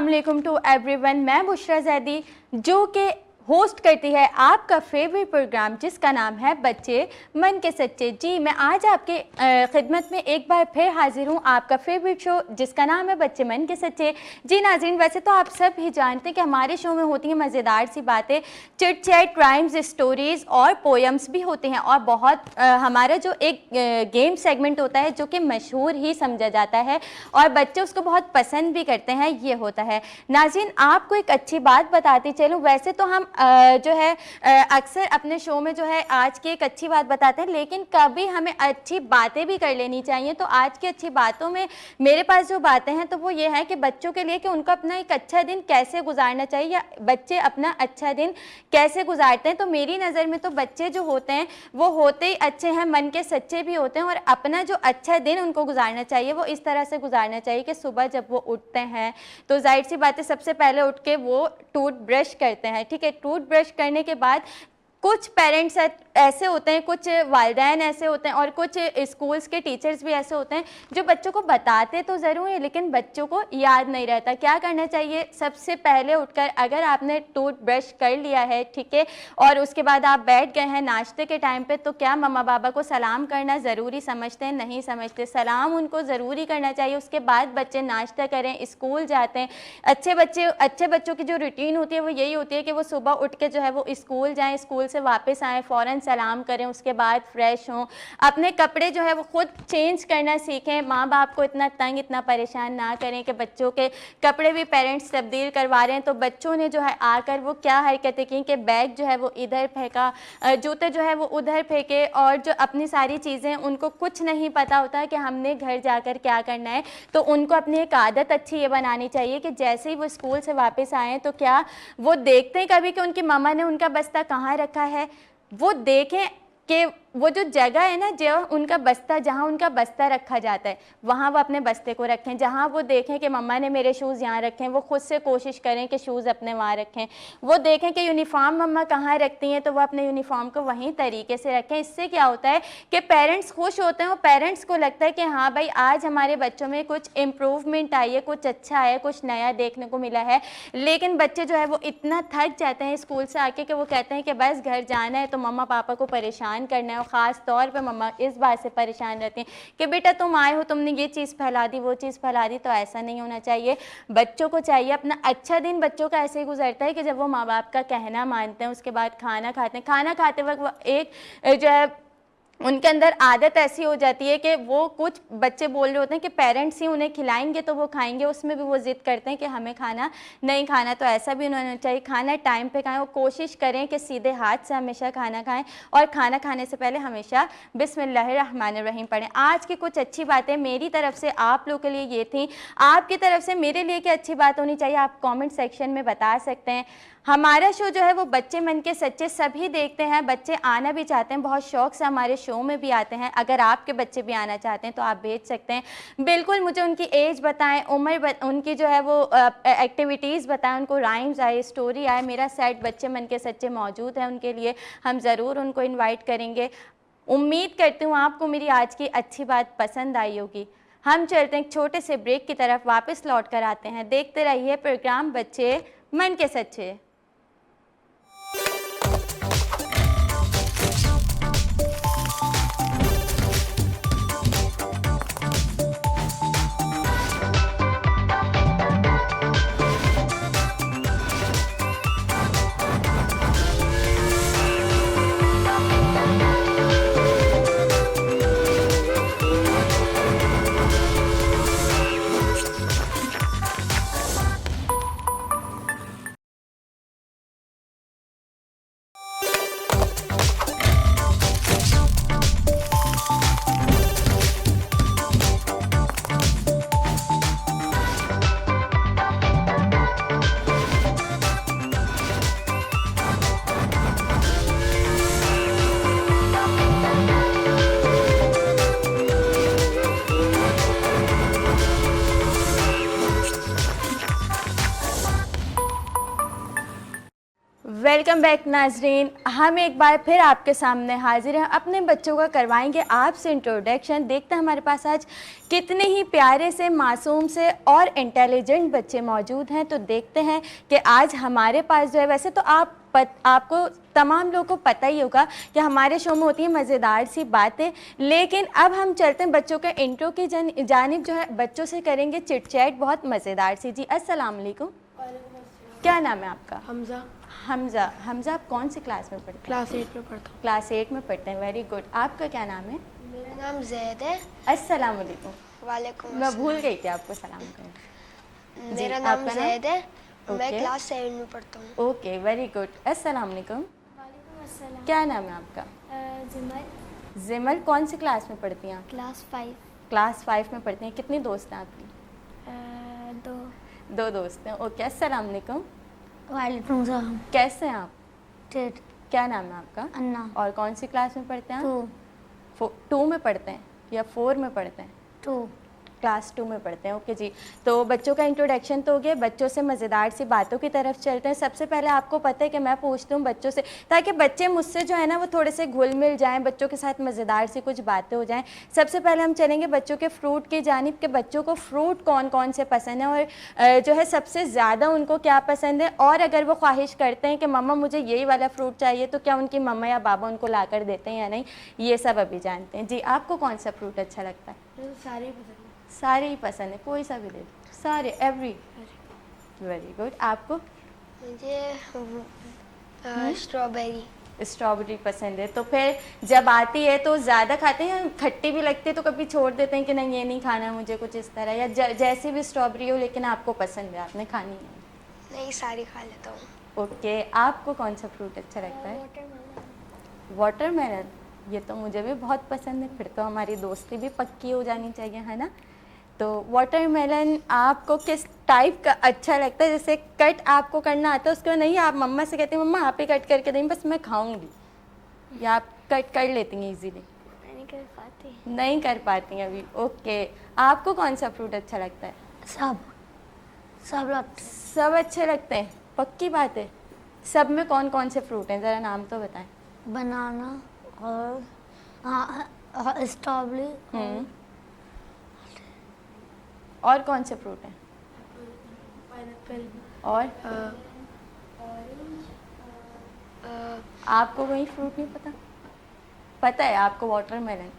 अस्सलाम वालेकुम to everyone. मैं बुशरा जैदी जो कि होस्ट करती है आपका फेवरेट प्रोग्राम जिसका नाम है बच्चे मन के सच्चे। जी मैं आज आपके खिदमत में एक बार फिर हाजिर हूँ, आपका फेवरेट शो जिसका नाम है बच्चे मन के सच्चे। जी नाज़रीन, वैसे तो आप सब ही जानते हैं कि हमारे शो में होती हैं मज़ेदार सी बातें, चिट चैट, राइम्स, स्टोरीज़ और पोएम्स भी होते हैं और बहुत हमारा जो एक गेम सेगमेंट होता है जो कि मशहूर ही समझा जाता है और बच्चे उसको बहुत पसंद भी करते हैं, ये होता है। नाज़रीन, आपको एक अच्छी बात बताती चलूँ, वैसे तो हम जो है अक्सर अपने शो में जो है आज की एक अच्छी बात बताते हैं, लेकिन कभी हमें अच्छी बातें भी कर लेनी चाहिए। तो आज की अच्छी बातों में मेरे पास जो बातें हैं तो वो ये है कि बच्चों के लिए कि उनको अपना एक अच्छा दिन कैसे गुजारना चाहिए या बच्चे अपना अच्छा दिन कैसे गुजारते हैं। तो मेरी नज़र में तो बच्चे जो होते हैं वो होते ही अच्छे हैं, मन के सच्चे भी होते हैं और अपना जो अच्छा दिन उनको गुजारना चाहिए वो इस तरह से गुजारना चाहिए कि सुबह जब वो उठते हैं तो जाहिर सी बात है सबसे पहले उठ के वो टूथब्रश करते हैं। ठीक है, टूथब्रश करने के बाद कुछ पेरेंट्स ऐसे होते हैं, कुछ वालिदैन ऐसे होते हैं और कुछ स्कूल्स के टीचर्स भी ऐसे होते हैं जो बच्चों को बताते तो ज़रूर है लेकिन बच्चों को याद नहीं रहता। क्या करना चाहिए, सबसे पहले उठकर अगर आपने टूथब्रश कर लिया है, ठीक है, और उसके बाद आप बैठ गए हैं नाश्ते के टाइम पे, तो क्या मम्मा पापा को सलाम करना ज़रूरी समझते हैं? नहीं समझते। सलाम उनको ज़रूरी करना चाहिए। उसके बाद बच्चे नाश्ता करें, स्कूल जाते हैं। अच्छे बच्चों की जो रूटीन होती है वो यही होती है कि वो सुबह उठ के जो है वो स्कूल जाएँ, स्कूल से वापस आएँ, फ़ौरन सलाम करें, उसके बाद फ्रेश हों, अपने कपड़े जो है वो खुद चेंज करना सीखें। माँ बाप को इतना तंग, इतना परेशान ना करें कि बच्चों के कपड़े भी पेरेंट्स तब्दील करवा रहे हैं। तो बच्चों ने जो है आकर वो क्या हरकतें की कि बैग जो है वो इधर फेंका, जूते जो है वो उधर फेंके और जो अपनी सारी चीज़ें, उनको कुछ नहीं पता होता कि हमने घर जाकर क्या करना है। तो उनको अपनी एक आदत अच्छी ये बनानी चाहिए कि जैसे ही वो स्कूल से वापस आएँ तो क्या वो देखते हैं कभी कि उनकी मम्मा ने उनका बस्ता कहाँ रखा है, वो देखें कि वो जो जगह है ना, जो उनका बस्ता, जहाँ उनका बस्ता रखा जाता है वहाँ वो अपने बस्ते को रखें। जहाँ वो देखें कि मम्मा ने मेरे शूज़ यहाँ रखे हैं, वो खुद से कोशिश करें कि शूज़ अपने वहाँ रखें। वो देखें कि यूनिफॉर्म मम्मा कहाँ रखती हैं तो वो अपने यूनिफॉर्म को वहीं तरीके से रखें। इससे क्या होता है कि पेरेंट्स खुश होते हैं और पेरेंट्स को लगता है कि हाँ भाई आज हमारे बच्चों में कुछ इम्प्रूवमेंट आई है, कुछ अच्छा है, कुछ नया देखने को मिला है। लेकिन बच्चे जो है वो इतना थक जाते हैं स्कूल से आके कि वो कहते हैं कि बस घर जाना है, तो मम्मा पापा को परेशान करना है। और ख़ास तौर पे मम्मा इस बात से परेशान रहती हैं कि बेटा तुम आए हो, तुमने ये चीज़ फैला दी, वो चीज़ फैला दी। तो ऐसा नहीं होना चाहिए। बच्चों को चाहिए, अपना अच्छा दिन बच्चों का ऐसे ही गुजरता है कि जब वो माँ बाप का कहना मानते हैं, उसके बाद खाना खाते हैं। खाना खाते वक्त वो एक जो है उनके अंदर आदत ऐसी हो जाती है कि वो, कुछ बच्चे बोल रहे होते हैं कि पेरेंट्स ही उन्हें खिलाएंगे तो वो खाएंगे, उसमें भी वो ज़िद करते हैं कि हमें खाना नहीं खाना। तो ऐसा भी उन्होंने चाहिए, खाना टाइम पे खाएं। वो कोशिश करें कि सीधे हाथ से हमेशा खाना खाएं और खाना खाने से पहले हमेशा बिस्मिल्लाहिर्रहमानिर्रहीम पढ़ें। आज की कुछ अच्छी बातें मेरी तरफ से आप लोग के लिए ये थी। आपकी तरफ से मेरे लिए क्या अच्छी बात होनी चाहिए आप कॉमेंट सेक्शन में बता सकते हैं। हमारा शो जो है वो बच्चे मन के सच्चे सभी देखते हैं, बच्चे आना भी चाहते हैं, बहुत शौक से हमारे शो में भी आते हैं। अगर आपके बच्चे भी आना चाहते हैं तो आप भेज सकते हैं। बिल्कुल मुझे उनकी एज बताएं, उम्र उनकी जो है वो एक्टिविटीज़ बताएं, उनको राइम्स आए, स्टोरी आए। मेरा सेट बच्चे मन के सच्चे मौजूद है उनके लिए, हम ज़रूर उनको इन्वाइट करेंगे। उम्मीद करती हूँ आपको मेरी आज की अच्छी बात पसंद आई होगी। हम चलते हैं एक छोटे से ब्रेक की तरफ, वापस लौट कर आते हैं। देखते रहिए प्रोग्राम बच्चे मन के सच्चे। वेलकम बैक नाजरीन, हम एक बार फिर आपके सामने हाजिर हैं। अपने बच्चों का करवाएंगे आपसे इंट्रोडक्शन। देखते हैं हमारे पास आज कितने ही प्यारे से, मासूम से और इंटेलिजेंट बच्चे मौजूद हैं। तो देखते हैं कि आज हमारे पास जो है, वैसे तो आपको तमाम लोगों को पता ही होगा कि हमारे शो में होती है मज़ेदार सी बातें, लेकिन अब हम चलते हैं बच्चों के इंट्रो की जानिब, जो है बच्चों से करेंगे चिट चैट बहुत मज़ेदार सी। जी अस्सलाम वालेकुम, क्या नाम है आपका? हमजा। हमजा, आप कौन सी क्लास में पढ़ते हैं? क्लास 8 में पढ़ता हूँ। क्लास 8 में पढ़ते हैं, वेरी गुड। आपका क्या नाम है? मेरा नाम जैद है। अस्सलाम वालेकुम। वालेकुम मैं अस्सलाम। भूल गई थी आपको सलाम करना। मेरा जी, नाम आपका जैद है। मैं ओके। क्लास 7 में पढ़ता हूँ। Okay, very good. अस्सलाम वालेकुम। वालेकुम अस्सलाम। क्या नाम है आपका? जिमल, जिमल, कौन सी क्लास में पढ़ती हैं आप? क्लास 5। क्लास 5 में पढ़ती हैं। कितनी दोस्त हैं आपकी? 2। 2 दोस्त हैं। ओके, अस्सलाम वालेकुम। वालेकुम सलाम। कैसे हैं आप? टेट, क्या नाम है आपका? अन्ना, और कौन सी क्लास में पढ़ते हैं? 2। 2 में पढ़ते हैं या 4 में पढ़ते हैं? 2। क्लास 2 में पढ़ते हैं। ओके जी, तो बच्चों का इंट्रोडक्शन तो हो गया, बच्चों से मज़ेदार सी बातों की तरफ चलते हैं। सबसे पहले आपको पता है कि मैं पूछती हूँ बच्चों से, ताकि बच्चे मुझसे जो है ना वो थोड़े से घुल मिल जाएं, बच्चों के साथ मज़ेदार सी कुछ बातें हो जाएं। सबसे पहले हम चलेंगे बच्चों के फ्रूट की जानिब, के बच्चों को फ्रूट कौन कौन से पसंद है और जो है सबसे ज़्यादा उनको क्या पसंद है, और अगर वो ख्वाहिश करते हैं कि मम्मा मुझे यही वाला फ्रूट चाहिए, तो क्या उनकी मम्मा या बाबा उनको ला कर देते हैं या नहीं, ये सब अभी जानते हैं। जी, आपको कौन सा फ्रूट अच्छा लगता है? मुझे सारे ही पसंद है। सारे ही पसंद है, कोई सा भी दे दो। सारे, एवरी, वेरी गुड। आपको? मुझे स्ट्रॉबेरी। स्ट्रॉबेरी पसंद है। तो फिर जब आती है तो ज़्यादा खाते हैं, खट्टी भी लगती है तो कभी छोड़ देते हैं कि नहीं ये नहीं खाना मुझे, कुछ इस तरह, या जैसी भी स्ट्रॉबेरी हो लेकिन आपको पसंद है, आपने खानी है? नहीं, सारी खा लेता हूँ। ओके, आपको कौन सा फ्रूट अच्छा लगता है? वाटरमेलन, ये तो मुझे भी बहुत पसंद है। फिर तो हमारी दोस्ती भी पक्की हो जानी चाहिए, है ना? तो वाटरमेलन आपको किस टाइप का अच्छा लगता है? जैसे कट आपको करना आता है, उसको नहीं आप मम्मा से कहते हैं मम्मा आप ही कट करके दें बस मैं खाऊंगी, या आप कट कर लेती हैं इजीली? नहीं कर पाती। नहीं कर पाती हैं अभी। ओके, आपको कौन सा फ्रूट अच्छा लगता है? सब लगते हैं। सब अच्छे लगते हैं, पक्की बात है। सब में कौन कौन से फ्रूट हैं, ज़रा नाम तो बताएं। बनाना और स्ट्रॉबेरी और कौन से फ्रूट हैं? पाइनएप्पल। और आपको कोई फ्रूट नहीं पता? पता है आपको वाटरमेलन।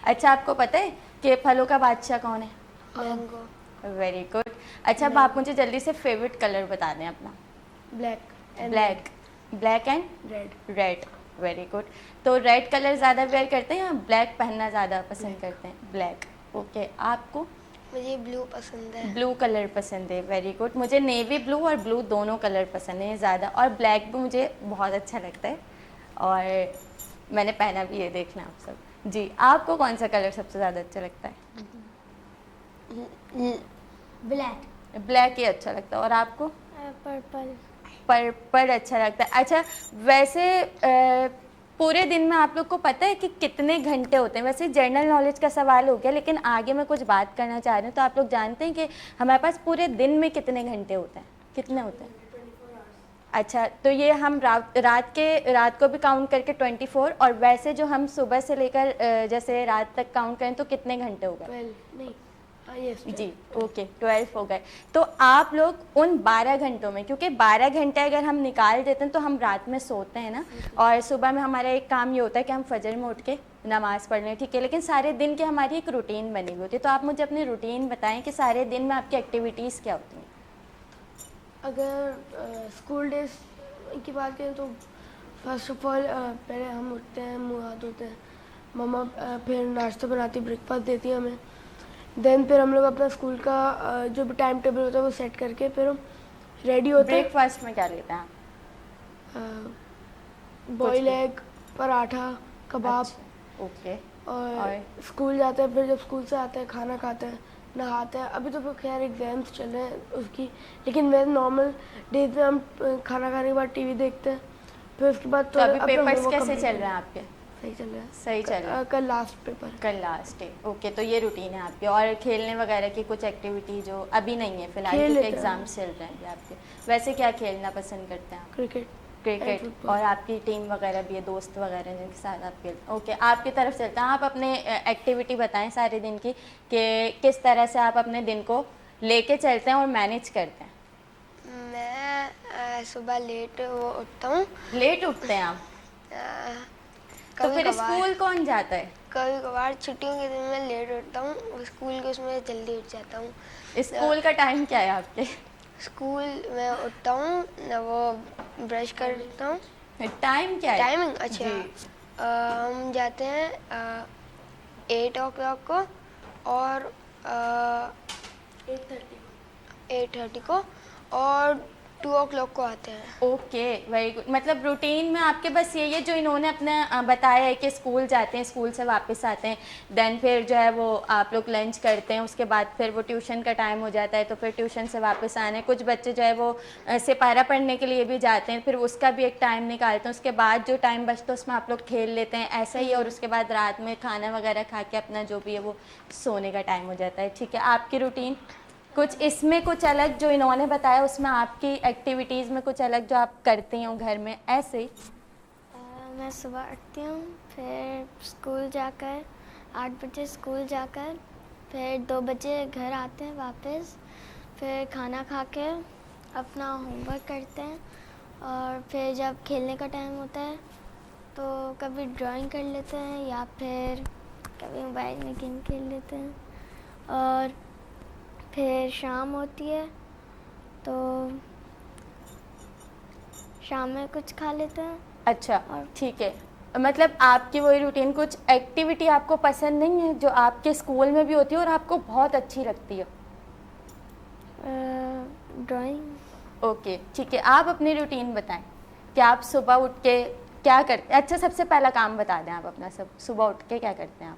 अच्छा, आपको पता है कि फलों का बादशाह कौन है? मैंगो। Very good. अच्छा, अब आप मुझे जल्दी से फेवरेट कलर बता दें अपना। Black and red, very good. तो रेड कलर ज़्यादा वेयर करते हैं या ब्लैक पहनना ज़्यादा पसंद करते हैं? ब्लैक। ओके, आपको? मुझे ब्लू पसंद है। ब्लू कलर पसंद है, वेरी गुड। मुझे नेवी ब्लू और ब्लू दोनों कलर पसंद है ज़्यादा, और ब्लैक भी मुझे बहुत अच्छा लगता है और मैंने पहना भी है, देखना आप सब। जी, आपको कौन सा कलर सबसे ज़्यादा अच्छा लगता है? ब्लैक। ब्लैक ही अच्छा लगता है। और आपको? पर्पल। पर्पल अच्छा लगता है। अच्छा, वैसे पूरे दिन में आप लोग को पता है कि कितने घंटे होते हैं? वैसे जनरल नॉलेज का सवाल हो गया, लेकिन आगे मैं कुछ बात करना चाह रही हूँ। तो आप लोग जानते हैं कि हमारे पास पूरे दिन में कितने घंटे होते हैं? कितने होते हैं? अच्छा, तो ये हम रात को भी काउंट करके 24, और वैसे जो हम सुबह से लेकर जैसे रात तक काउंट करें तो कितने घंटे हो गए? 12 नहीं, यस जी, ओके, 12 हो गए। तो आप लोग उन 12 घंटों में, क्योंकि 12 घंटे अगर हम निकाल देते हैं तो हम रात में सोते हैं ना, और सुबह में हमारा एक काम ये होता है कि हम फजर में उठ के नमाज़ पढ़ लें, ठीक है, लेकिन सारे दिन की हमारी एक रूटीन बनी हुई होती है। तो आप मुझे अपनी रूटीन बताएं कि सारे दिन में आपकी एक्टिविटीज़ क्या होती हैं? अगर स्कूल डेज की बात करें तो फर्स्ट ऑफ ऑल पहले हम उठते हैं, मुँह हाथ धोते हैं, मम्मा फिर नाश्ता बनाती, ब्रेकफास्ट देती है हमें। देन फिर हम लोग अपना स्कूल का जो भी टाइम टेबल होता है वो सेट करके फिर हम रेडी होते हैं। ब्रेकफास्ट में क्या लेते हैं आप? बॉयल एग, पराठा, कबाब। अच्छा, ओके। और स्कूल जाते हैं, फिर जब स्कूल से आते हैं खाना खाते हैं, नहाते हैं। अभी तो फिर खैर एग्जाम्स चल रहे हैं उसकी, लेकिन मेरे नॉर्मल डेज में हम खाना खाने के बाद टीवी देखते हैं, फिर उसके बाद तो अभी पेपर्स कैसे चल रहे हैं आपके? सही चल रहा है। सही चल रहा है। कल लास्ट पेपर। कल लास्ट है। ओके, तो ये रूटीन है आपकी। और खेलने वगैरह की कुछ एक्टिविटी जो अभी नहीं है फिलहाल, खेल क्योंकि लेते हैं। एग्जाम्स चल रहे हैं आपके? वैसे क्या खेलना पसंद करते हैं आप? क्रिकेट। क्रिकेट। फुटबॉल। और आपकी टीम वगैरह भी है, दोस्त वगैरह जिनके साथ आप खेलते हैं? ओके, आपकी तरफ चलते हैं। आप अपने एक्टिविटी बताएं सारे दिन की, कि किस तरह से आप अपने दिन को लेके चलते हैं और मैनेज करते हैं। मैं सुबह लेट वो उठता हूँ। लेट उठते हैं आप? तो कभी फिर कभार स्कूल कौन जाता है? कभी कभार छुट्टियों के दिन मैं लेट उठता हूँ, स्कूल के उसमें जल्दी उठ जाता हूँ। स्कूल का टाइम क्या है आपके? स्कूल में उठता हूँ, वो ब्रश करता हूँ। टाइम क्या है? टाइमिंग अच्छा, जी। हम जाते हैं 8 o'clock को और 8:30 को और 2 o'clock को आते हैं। Okay, very good. मतलब रूटीन में आपके बस यही है जो इन्होंने अपने बताया है कि स्कूल जाते हैं, स्कूल से वापस आते हैं, देन फिर जो है वो आप लोग लंच करते हैं, उसके बाद फिर वो ट्यूशन का टाइम हो जाता है, तो फिर ट्यूशन से वापस आने, कुछ बच्चे जो है वो सिपारा पढ़ने के लिए भी जाते हैं, फिर उसका भी एक टाइम निकालते हैं, उसके बाद जो टाइम बचता है उसमें आप लोग खेल लेते हैं, ऐसा ही है। और उसके बाद रात में खाना वगैरह खा के अपना जो भी है वो सोने का टाइम हो जाता है। ठीक है, आपकी रूटीन कुछ इसमें कुछ अलग जो इन्होंने बताया, उसमें आपकी एक्टिविटीज़ में कुछ अलग जो आप करती हो घर में, ऐसे ही? मैं सुबह उठती हूँ, फिर स्कूल जाकर 8 बजे स्कूल जाकर फिर 2 बजे घर आते हैं वापस, फिर खाना खा के अपना होमवर्क करते हैं, और फिर जब खेलने का टाइम होता है तो कभी ड्राइंग कर लेते हैं या फिर कभी मोबाइल में गेम खेल लेते हैं, और फिर शाम होती है तो शाम में कुछ खा लेते हैं। अच्छा, ठीक है। मतलब आपकी वही रूटीन, कुछ एक्टिविटी आपको पसंद नहीं है जो आपके स्कूल में भी होती है और आपको बहुत अच्छी लगती है? ड्राइंग। ओके, ठीक है। आप अपनी रूटीन बताएं कि आप सुबह उठ के क्या करते हैं? अच्छा, सबसे पहला काम बता दें आप अपना, सब सुबह उठ के क्या करते हैं आप?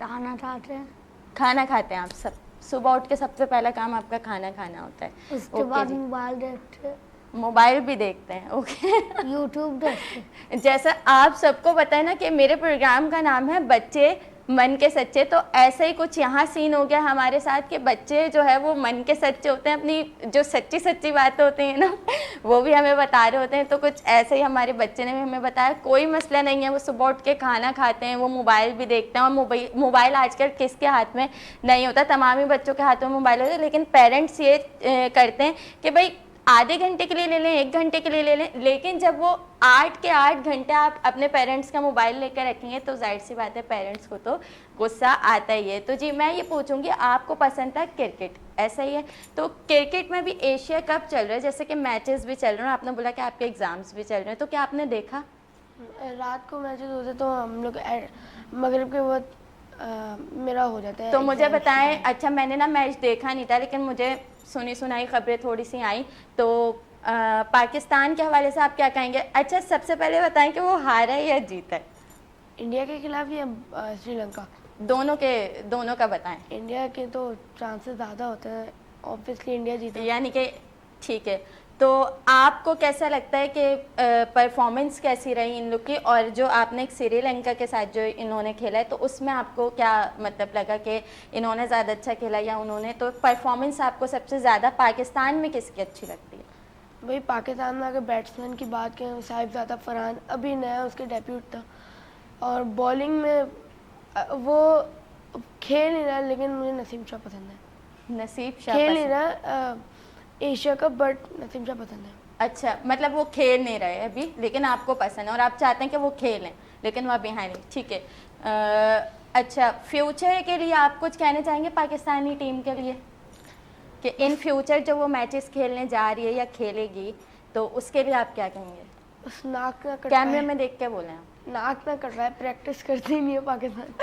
खाना खाते हैं, खाना खाते हैं आप सब? सुबह उठ के सबसे पहला काम आपका खाना खाना होता है? उसके ओके बाद जी। मोबाइल देखते हैं, मोबाइल भी देखते हैं? ओके। यूट्यूब देखते हैं। जैसा आप सबको पता है ना कि मेरे प्रोग्राम का नाम है बच्चे मन के सच्चे, तो ऐसा ही कुछ यहाँ सीन हो गया हमारे साथ कि बच्चे जो है वो मन के सच्चे होते हैं, अपनी जो सच्ची सच्ची बातें होती हैं ना वो भी हमें बता रहे होते हैं। तो कुछ ऐसे ही हमारे बच्चे ने भी हमें बताया, कोई मसला नहीं है, वो सुबह उठ के खाना खाते हैं, वो मोबाइल भी देखते हैं। और मोबाइल आजकल किसके हाथ में नहीं होता, तमाम ही बच्चों के हाथों में मोबाइल होता है, लेकिन पेरेंट्स ये करते हैं कि भाई आधे घंटे के लिए ले लें, 1 घंटे के लिए ले लें, लेकिन जब वो 8 के 8 घंटे आप अपने पेरेंट्स का मोबाइल लेकर रखेंगे तो जाहिर सी बात है पेरेंट्स को तो गुस्सा आता ही है। तो जी मैं ये पूछूंगी, आपको पसंद था क्रिकेट, ऐसा ही है? तो क्रिकेट में भी एशिया कप चल रहा है, जैसे कि मैचेस भी चल रहे हैं, आपने बोला कि आपके एग्जाम्स भी चल रहे हैं, तो क्या आपने देखा? रात को मैचेस होते तो हम लोग मगरिब के वक्त मेरा हो जाता है। तो मुझे बताएं। अच्छा, मैंने ना मैच देखा नहीं था, लेकिन मुझे सुनी सुनाई खबरें थोड़ी सी आई, तो पाकिस्तान के हवाले से आप क्या कहेंगे? अच्छा, सबसे पहले बताएं कि वो हारा है या जीता है? इंडिया के खिलाफ या श्रीलंका? दोनों का बताएं। इंडिया के तो चांसेस ज़्यादा होते हैं, ऑब्वियसली इंडिया जीता। यानी कि ठीक है। तो आपको कैसा लगता है कि परफॉर्मेंस कैसी रही इन लोग की, और जो आपने एक श्रीलंका के साथ जो इन्होंने खेला है तो उसमें आपको क्या मतलब लगा कि इन्होंने ज़्यादा अच्छा खेला या उन्होंने? तो परफॉर्मेंस आपको सबसे ज़्यादा पाकिस्तान में किसकी अच्छी लगती है? भाई पाकिस्तान में अगर बैट्समैन की बात करें, साहिबजादा फरहान अभी नया उसके डेब्यूट था, और बॉलिंग में वो खेल नहीं रहा, लेकिन मुझे नसीम शाह पसंद है। नसीब शाह खेल नहीं पसंद? रहा Asia cup, but Naseem Shah पसंद है। अच्छा, मतलब वो खेल नहीं रहे अभी, लेकिन आपको पसंद है और आप चाहते हैं कि वो खेलें, लेकिन वो अभी है नहीं। ठीक है। अच्छा, फ्यूचर के लिए आप कुछ कहना चाहेंगे पाकिस्तानी टीम के लिए, कि इन फ्यूचर जो वो मैचेस खेलने जा रही है या खेलेगी, तो उसके लिए आप क्या कहेंगे? बस नाक ना कट कैमरे रहा में देख के बोलें आप। है, नाक ना कट रहा है, प्रैक्टिस करती नहीं है पाकिस्तान।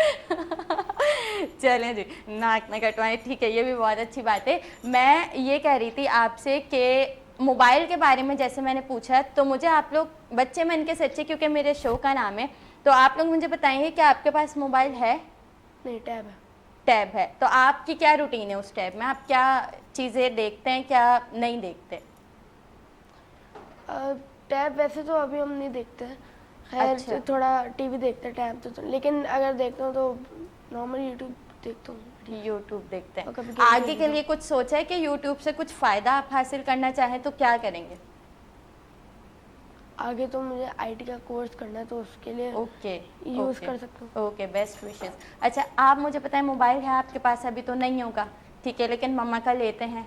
चलें जी, नाक में कटवाएं, ठीक है, ये भी बहुत अच्छी बात है। मैं ये कह रही थी आपसे कि मोबाइल के बारे में जैसे मैंने पूछा, तो मुझे आप लोग बच्चे मन के सच्चे, क्योंकि मेरे शो का नाम है, तो आप लोग मुझे बताएंगे कि आपके पास मोबाइल है? नहीं, टैब है। टैब है, तो आपकी क्या रूटीन है उस टैब में? आप क्या चीज़ें देखते हैं, क्या नहीं देखते? टैब वैसे तो अभी हम नहीं देखते हैं, खैर अच्छा। थोड़ा टीवी देखते टाइम तो, लेकिन अगर देखता हूँ तो नॉर्मल यूट्यूब देखता हूँ। यूट्यूब देखते और कभी हैं। गेम आगे खेलता के हूँ। लिए कुछ सोचा है कि यूट्यूब से कुछ फ़ायदा आप हासिल करना चाहें तो क्या करेंगे? आगे तो मुझे आईटी का कोर्स करना है तो उसके लिए ओके, यूज़ कर सकता हूँ। Okay, best wishes. अच्छा, आप मुझे पता है मोबाइल है आपके पास, अभी तो नहीं होगा, ठीक है, लेकिन मम्मा का लेते हैं,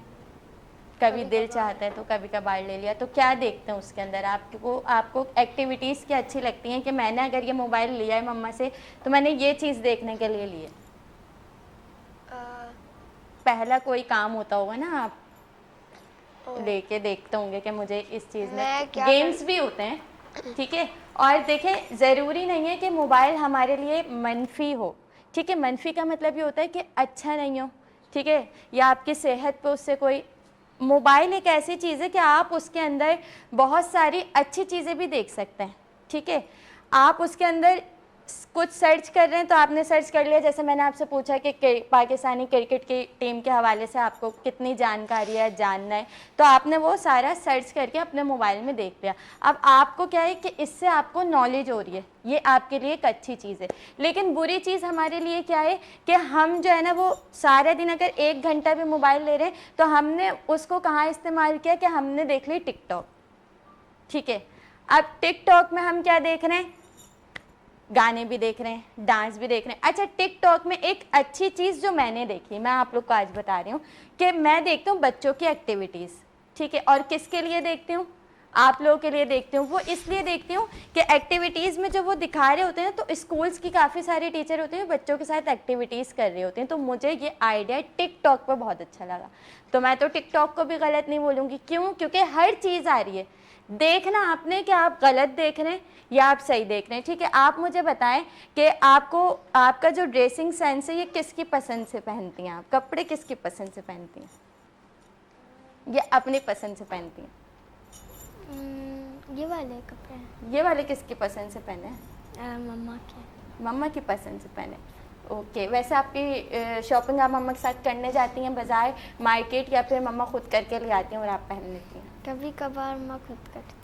कभी दिल चाहता है तो कभी कभार ले लिया, तो क्या देखते हैं उसके अंदर? आपको एक्टिविटीज़ क्या अच्छी लगती हैं कि मैंने अगर ये मोबाइल लिया है मम्मा से तो मैंने ये चीज़ देखने के लिए लिए? पहला कोई काम होता होगा ना, आप लेके देखते होंगे कि मुझे इस चीज़ में, मैं क्या गेम्स भी होते हैं, ठीक है। और देखें, ज़रूरी नहीं है कि मोबाइल हमारे लिए मनफी हो, ठीक है। मनफी का मतलब ये होता है कि अच्छा नहीं हो, ठीक है, या आपकी सेहत पे उससे कोई, मोबाइल एक ऐसी चीज़ है कि आप उसके अंदर बहुत सारी अच्छी चीज़ें भी देख सकते हैं, ठीक है। आप उसके अंदर कुछ सर्च कर रहे हैं तो आपने सर्च कर लिया, जैसे मैंने आपसे पूछा कि पाकिस्तानी क्रिकेट की टीम के हवाले से आपको कितनी जानकारी है, जानना है, तो आपने वो सारा सर्च करके अपने मोबाइल में देख लिया। अब आपको क्या है कि इससे आपको नॉलेज हो रही है, ये आपके लिए एक अच्छी चीज़ है। लेकिन बुरी चीज़ हमारे लिए क्या है कि हम जो है ना वो सारे दिन अगर 1 घंटा भी मोबाइल ले रहे हैं तो हमने उसको कहाँ इस्तेमाल किया कि हमने देख ली टिकटॉक, ठीक है। अब टिकटॉक में हम क्या देख रहे हैं? गाने भी देख रहे हैं, डांस भी देख रहे हैं। अच्छा, टिकटॉक में एक अच्छी चीज़ जो मैंने देखी, मैं आप लोग को आज बता रही हूँ कि मैं देखती हूँ बच्चों की एक्टिविटीज़, ठीक है। और किसके लिए देखती हूँ? आप लोगों के लिए देखती हूँ। वो इसलिए देखती हूँ कि एक्टिविटीज़ में जो वो दिखा रहे होते हैं तो स्कूल्स की काफ़ी सारे टीचर होते हैं बच्चों के साथ एक्टिविटीज़ कर रहे होते हैं, तो मुझे ये आइडिया टिकटॉक पर बहुत अच्छा लगा। तो मैं तो टिकटॉक को भी गलत नहीं बोलूँगी, क्यों? क्योंकि हर चीज़ आ रही है। देखना आपने कि आप गलत देख रहे हैं या आप सही देख रहे हैं, ठीक है। आप मुझे बताएं कि आपको, आपका जो ड्रेसिंग सेंस है ये किसकी पसंद से पहनती हैं? आप कपड़े किसकी पसंद से पहनती हैं? ये अपनी पसंद से पहनती हैं? ये वाले कपड़े ये वाले किसकी पसंद से पहने हैं? मम्मा के। मम्मा की पसंद से पहने। ओके, वैसे आपकी शॉपिंग आप मम्मा के साथ करने जाती हैं बाज़ार, मार्केट, या फिर मम्मा खुद करके ले आती हैं और आप पहन लेती हैं? कभी कभार मम्मा खुद करती है।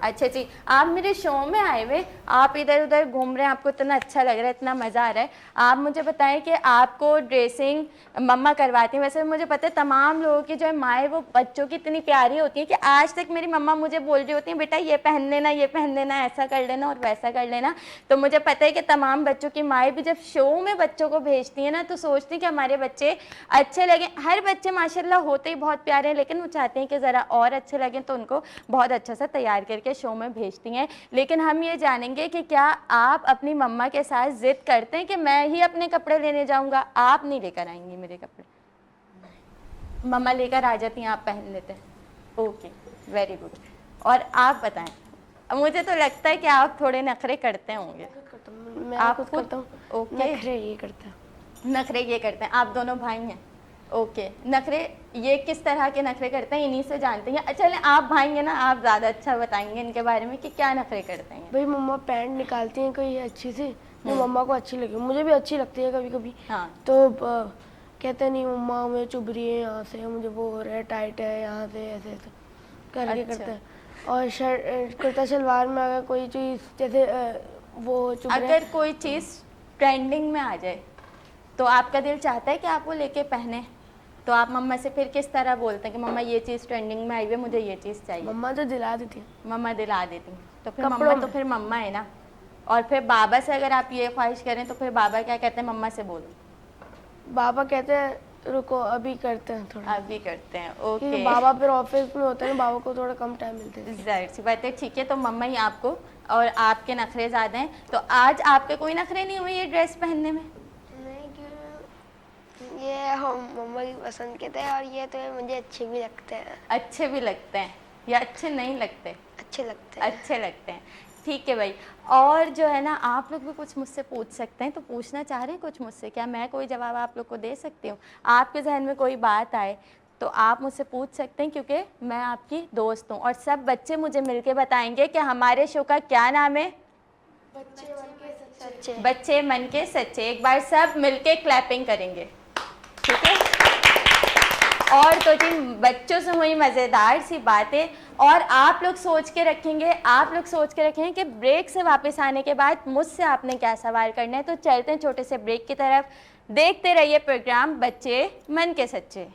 अच्छा जी, आप मेरे शो में आए हुए, आप इधर उधर घूम रहे हैं, आपको इतना अच्छा लग रहा है, इतना मज़ा आ रहा है। आप मुझे बताएं कि आपको ड्रेसिंग मम्मा करवाती हैं। वैसे मुझे पता है तमाम लोगों की जो है माएँ वो बच्चों की इतनी प्यारी होती हैं कि आज तक मेरी मम्मा मुझे बोल रही होती हैं, बेटा ये पहन लेना, ये पहन लेना, ऐसा कर लेना और वैसा कर लेना। तो मुझे पता है कि तमाम बच्चों की माएँ भी जब शो में बच्चों को भेजती हैं ना तो सोचती हैं कि हमारे बच्चे अच्छे लगें। हर बच्चे माशाल्लाह होते ही बहुत प्यारे हैं, लेकिन वो चाहते हैं कि ज़रा और अच्छे लगें, तो उनको बहुत अच्छा सा तैयार करके शो में भेजती हैं। लेकिन हम ये जानेंगे कि क्या आप अपनी मम्मा के साथ जिद करते हैं कि मैं ही अपने कपड़े लेने जाऊंगा, आप नहीं लेकर आएंगी मेरे कपड़े? मम्मा लेकर आ जाती हैं, आप पहन लेते हैं? Okay, very good. और आप बताएं, मुझे तो लगता है कि आप थोड़े नखरे करते होंगे। मैं आप खुद खुद? करता हूँ। ओके, नखरे ये करता है। नखरे ये करते हैं। आप दोनों भाई हैं? ओके, नखरे ये किस तरह के नखरे करते हैं, इन्हीं से जानते हैं। अच्छा, आप भाई हैं ना, आप ज़्यादा अच्छा बताएंगे इनके बारे में कि क्या नखरे करते हैं। भाई मम्मा पैंट निकालती हैं कोई अच्छी सी जो मम्मा को अच्छी लगे, मुझे भी अच्छी लगती है कभी कभी। हाँ, तो कहते नहीं मम्मा मुझे चुभ रही है यहाँ से, मुझे वो हो रहा है, टाइट है यहाँ से, ऐसे ऐसे करके अच्छा। करते हैं। और शर्ट कुर्ता शलवार में अगर कोई चीज़ जैसे वो चुभ रहा है, अगर कोई चीज़ ट्रेंडिंग में आ जाए तो आपका दिल चाहता है कि आप वो लेके पहने, तो आप मम्मा से फिर किस तरह बोलते हैं कि मम्मा ये चीज़ ट्रेंडिंग में आई हुई है, मुझे ये चीज़ चाहिए? मम्मा तो दिला देती है। मम्मा दिला देती हैं। तो फिर कपड़ों मम्मा तो में। फिर मम्मा है ना। और फिर बाबा से अगर आप ये ख्वाहिश करें तो फिर बाबा क्या कहते हैं? मम्मा से बोलो। बाबा कहते हैं रुको अभी करते हैं थोड़ा, आप भी करते हैं? क्योंकि ओके, बाबा फिर ऑफिस में होते हैं, बाबा को थोड़ा कम टाइम मिलते हैं। जाहिर सी बात है, ठीक है। तो मम्मा ही आपको, और आपके नखरे ज़्यादा हैं, तो आज आपके कोई नखरे नहीं हुए ये ड्रेस पहनने में? नहीं, क्यों? ये हम मम्मा की पसंद के थे और ये तो मुझे अच्छे भी लगते हैं। अच्छे भी लगते हैं या अच्छे नहीं लगते? अच्छे लगते हैं। अच्छे लगते हैं, ठीक है भाई। और जो है ना, आप लोग भी कुछ मुझसे पूछ सकते हैं, तो पूछना चाह रहे हैं कुछ मुझसे? क्या मैं कोई जवाब आप लोग को दे सकती हूँ? आपके जहन में कोई बात आए तो आप मुझसे पूछ सकते हैं, क्योंकि मैं आपकी दोस्त हूँ। और सब बच्चे मुझे मिलके बताएंगे कि हमारे शो का क्या नाम है? सच्चे। बच्चे मन के सच्चे। एक बार सब मिलके क्लैपिंग करेंगे, ठीक है? और तो जी बच्चों से हुई मज़ेदार सी बातें, और आप लोग सोच के रखेंगे कि ब्रेक से वापस आने के बाद मुझसे आपने क्या सवाल करना है। तो चलते हैं छोटे से ब्रेक की तरफ, देखते रहिए प्रोग्राम बच्चे मन के सच्चे।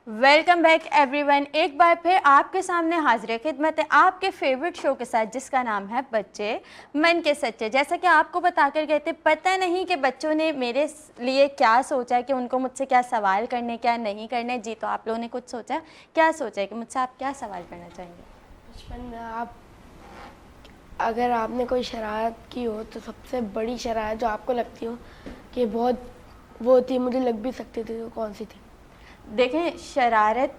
वेलकम बैक एवरीवन, एक बार फिर आपके सामने हाजिर खिदमत है आपके फेवरेट शो के साथ जिसका नाम है बच्चे मन के सच्चे। जैसा कि आपको बता कर गए थे, पता नहीं कि बच्चों ने मेरे लिए क्या सोचा है कि उनको मुझसे क्या सवाल करने क्या नहीं करने। जी तो आप लोगों ने कुछ सोचा, क्या सोचा है कि मुझसे आप क्या सवाल करना चाहेंगे? बचपन में आप अगर आपने कोई शरारत की हो तो सबसे बड़ी शरारत जो आपको लगती हो कि बहुत वो थी, मुझे लग भी सकती थी, तो कौन सी थी? देखें, शरारत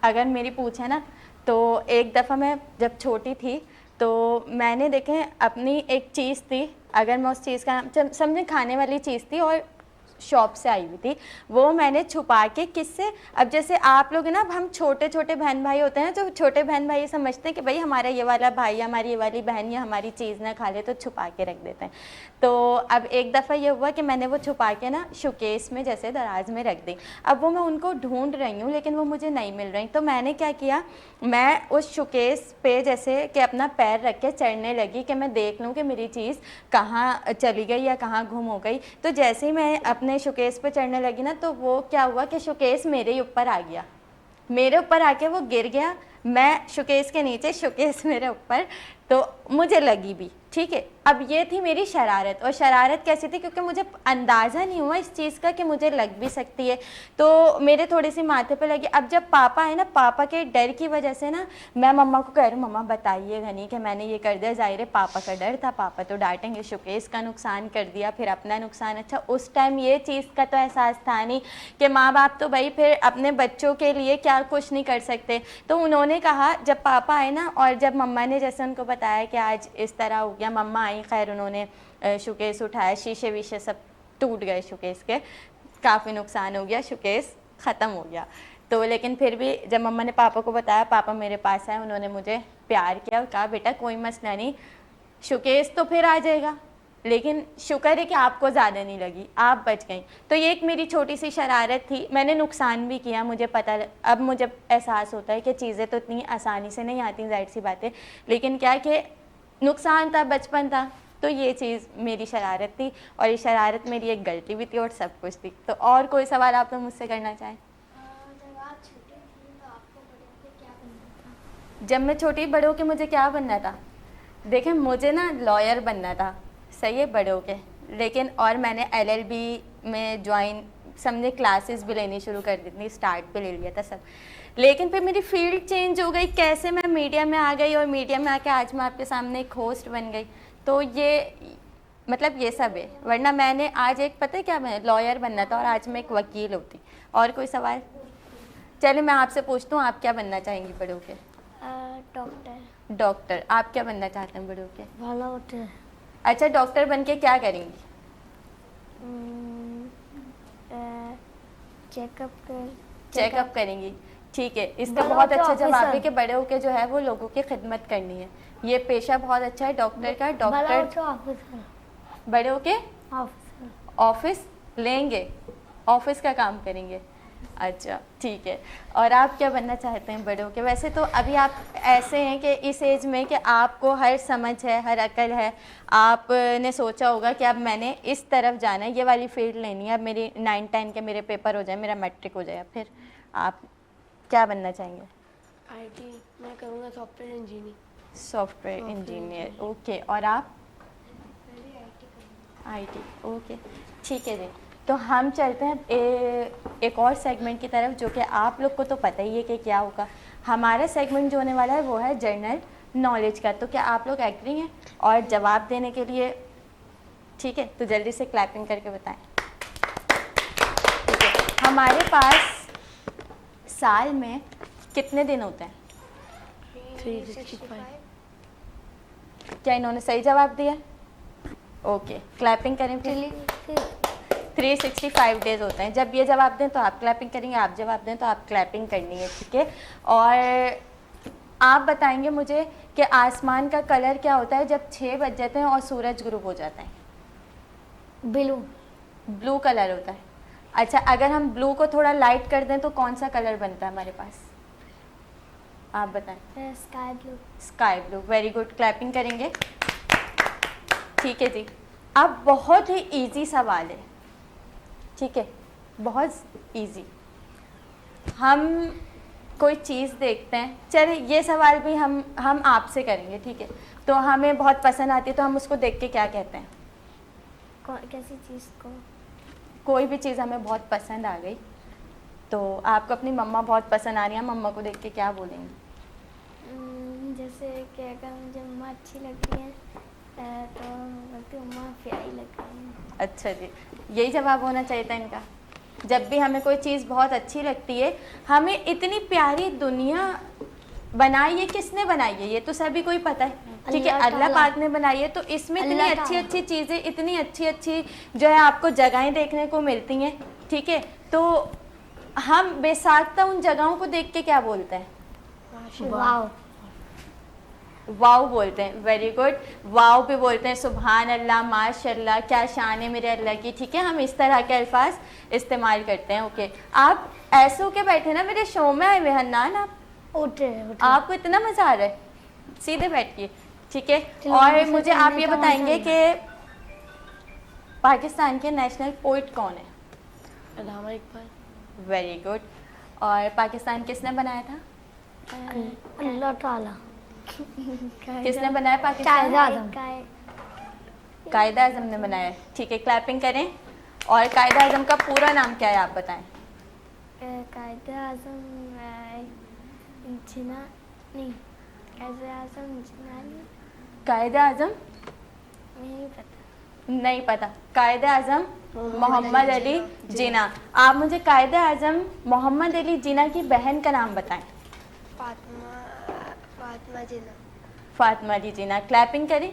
अगर मेरी पूछे ना तो एक दफ़ा मैं जब छोटी थी तो मैंने देखें अपनी एक चीज़ थी, अगर मैं उस चीज़ का नाम समझें खाने वाली चीज़ थी और शॉप से आई हुई थी, वो मैंने छुपा के किससे, अब जैसे आप लोग ना, अब हम छोटे छोटे बहन भाई होते हैं तो छोटे बहन भाई समझते हैं कि भाई हमारा ये वाला भाई हमारी ये वाली बहन या हमारी चीज़ ना खा ले, तो छुपा के रख देते हैं। तो अब एक दफ़ा ये हुआ कि मैंने वो छुपा के ना शोकेस में जैसे दराज में रख दी। अब वो मैं उनको ढूंढ रही हूँ लेकिन वो मुझे नहीं मिल रही, तो मैंने क्या किया, मैं उस शोकेस पे जैसे कि अपना पैर रख के चढ़ने लगी कि मैं देख लूँ कि मेरी चीज़ कहाँ चली गई या कहाँ गुम हो गई। तो जैसे ही मैं अपने शोकेस पे चढ़ने लगी ना, तो वो क्या हुआ कि शोकेस मेरे ही ऊपर आ गया, मेरे ऊपर आके वो गिर गया, मैं शोकेस के नीचे, शोकेस मेरे ऊपर, तो मुझे लगी भी। ठीक है, अब ये थी मेरी शरारत। और शरारत कैसी थी, क्योंकि मुझे अंदाज़ा नहीं हुआ इस चीज़ का कि मुझे लग भी सकती है, तो मेरे थोड़ी सी माथे पे लगी। अब जब पापा है ना, पापा के डर की वजह से ना मैं मम्मा को कह रही हूँ, मम्मा बताइए घनी कि मैंने ये कर दिया। ज़ाहिर है पापा का डर था, पापा तो डांटेंगे, शोकेस का नुकसान कर दिया, फिर अपना नुकसान। अच्छा, उस टाइम ये चीज़ का तो एहसास था नहीं कि माँ बाप तो भाई फिर अपने बच्चों के लिए क्या कुछ नहीं कर सकते। तो उन्होंने कहा, जब पापा आए ना और जब मम्मा ने जैसे उनको बताया कि आज इस तरह हो गया, मम्मा आई, खैर उन्होंने शोकेस उठाया, शीशे वीशे सब टूट गए शोकेस के, काफ़ी नुकसान हो गया, शोकेस ख़त्म हो गया। तो लेकिन फिर भी जब मम्मा ने पापा को बताया, पापा मेरे पास आए, उन्होंने मुझे प्यार किया और कहा बेटा कोई मसला नहीं, शोकेस तो फिर आ जाएगा, लेकिन शुक्र है कि आपको ज़्यादा नहीं लगी, आप बच गई। तो ये एक मेरी छोटी सी शरारत थी, मैंने नुकसान भी किया, मुझे पता, अब मुझे एहसास होता है कि चीज़ें तो इतनी आसानी से नहीं आती, जाहिर सी बात है, लेकिन क्या कि नुकसान था, बचपन था, तो ये चीज़ मेरी शरारत थी, और ये शरारत मेरी एक गलती भी थी और सब कुछ थी। तो और कोई सवाल आप लोग मुझसे करना चाहें? जब मैं छोटी बड़े होके मुझे क्या बनना था? देखें, मुझे ना लॉयर बनना था, सही है, बड़े होके, लेकिन और मैंने LLB में ज्वाइन, समझे क्लासेस भी लेनी शुरू कर दी थी, स्टार्ट पे ले लिया था सब, लेकिन फिर मेरी फील्ड चेंज हो गई, कैसे मैं मीडिया में आ गई, और मीडिया में आके आज मैं आपके सामने एक होस्ट बन गई। तो ये मतलब ये सब है, वरना मैंने आज एक, पता है क्या, मैं लॉयर बनना था और आज मैं एक वकील होती। और कोई सवाल? चलिए मैं आपसे पूछता हूँ, आप क्या बनना चाहेंगी बड़े होके? डॉक्टर। डॉक्टर। आप क्या बनना चाहते हैं बड़े होके? भला होते हैं। अच्छा, डॉक्टर बन के क्या करेंगी? चेकअप करेंगी, ठीक है, इसका बहुत अच्छा जवाब है कि बड़े होके जो है वो लोगों की खिदमत करनी है, ये पेशा बहुत अच्छा है डॉक्टर का। डॉक्टर बड़े होके ऑफिस लेंगे, ऑफिस का काम करेंगे। अच्छा ठीक है, और आप क्या बनना चाहते हैं बड़े होके? वैसे तो अभी आप ऐसे हैं कि इस एज में कि आपको हर समझ है, हर अकल है, आपने सोचा होगा कि अब मैंने इस तरफ जाना है, ये वाली फील्ड लेनी है, अब मेरी 9-10 के मेरे पेपर हो जाए, मेरा मैट्रिक हो जाए, फिर आप क्या बनना चाहेंगे? आईटी मैं करूँगा software engineering. Software engineer, okay. और आप? आईटी, ओके, ठीक है जी। तो हम चलते हैं एक और सेगमेंट की तरफ, जो कि आप लोग को तो पता ही है कि क्या होगा। हमारा सेगमेंट जो होने वाला है वो है जनरल नॉलेज का। तो क्या आप लोग एग्री हैं और जवाब देने के लिए? ठीक है, तो जल्दी से क्लैपिंग करके बताएं। ठीक है, हमारे पास साल में कितने दिन होते हैं? 365। क्या इन्होंने सही जवाब दिया? ओके, क्लैपिंग करें फिर। 365 डेज होते हैं। जब ये जवाब दें तो आप क्लैपिंग करेंगे, आप जवाब दें तो आप क्लैपिंग करनी है, ठीक है। और आप बताएंगे मुझे कि आसमान का कलर क्या होता है जब 6 बज जाते हैं और सूरज गुरूब हो जाता है? ब्लू। ब्लू कलर होता है। अच्छा, अगर हम ब्लू को थोड़ा लाइट कर दें तो कौन सा कलर बनता है हमारे पास? आप बताएं। Sky blue. Sky blue, very good, clapping करेंगे। ठीक है जी। अब बहुत ही इजी सवाल है, ठीक है, बहुत इजी। हम कोई चीज़ देखते हैं, चलिए ये सवाल भी हम आपसे करेंगे, ठीक है। तो हमें बहुत पसंद आती है तो हम उसको देख के क्या कहते हैं? कैसी चीज़ को? कोई भी चीज़ हमें बहुत पसंद आ गई, तो आपको अपनी मम्मा बहुत पसंद आ रही है, मम्मा को देख के क्या बोलेंगे? जैसे कि अगर मुझे मम्मा अच्छी लगती है तो बोलती मम्मा प्यारी लग रही है। अच्छा जी, यही जवाब होना चाहिए था इनका। जब भी हमें कोई चीज़ बहुत अच्छी लगती है, हमें इतनी प्यारी दुनिया बनाई है, किसने बनाई है? ये तो सभी को ही पता है, ठीक है, अल्लाह पाक ने बनाई है। तो इसमें इतनी अच्छी अच्छी चीज़ें, इतनी अच्छी अच्छी जो है आपको जगहें देखने को मिलती हैं, ठीक है। तो हम बेसाख्ता उन जगहों को देख के क्या बोलते हैं? वाओ। वाओ बोलते हैं, वेरी गुड। वाओ भी बोलते हैं, सुभान अल्लाह, माशाल्लाह, क्या शान है मेरे अल्लाह की, ठीक है। हम इस तरह के अल्फाज इस्तेमाल करते हैं, ओके। आप ऐसे होके बैठे ना, मेरे शो में आए हुए हन्नान, आप उठे। आपको इतना मज़ा आ रहा है, सीधे बैठिए, ठीक है। और मुझे आप ये बताएंगे कि पाकिस्तान के नेशनल पोइट कौन है? अल्लामा इकबाल। Very good. और पाकिस्तान किसने बनाया था? अल्लाह ताला। किसने बनाया पाकिस्तान? कायद आज़म ने बनाया है, ठीक है, क्लैपिंग करें। और कायद आज़म का पूरा नाम क्या है, आप बताएं। कायद आज़म जिना नहीं, कायद आज़म जिना नहीं, कायद आज़म नहीं पता। नहीं पता। कायद आज़म मोहम्मद अली जिना। आप मुझे कायद आज़म मोहम्मद अली जिना की बहन का नाम बताएं। फातिमा जिन्ना। फातिमा अली जिना, क्लैपिंग करें।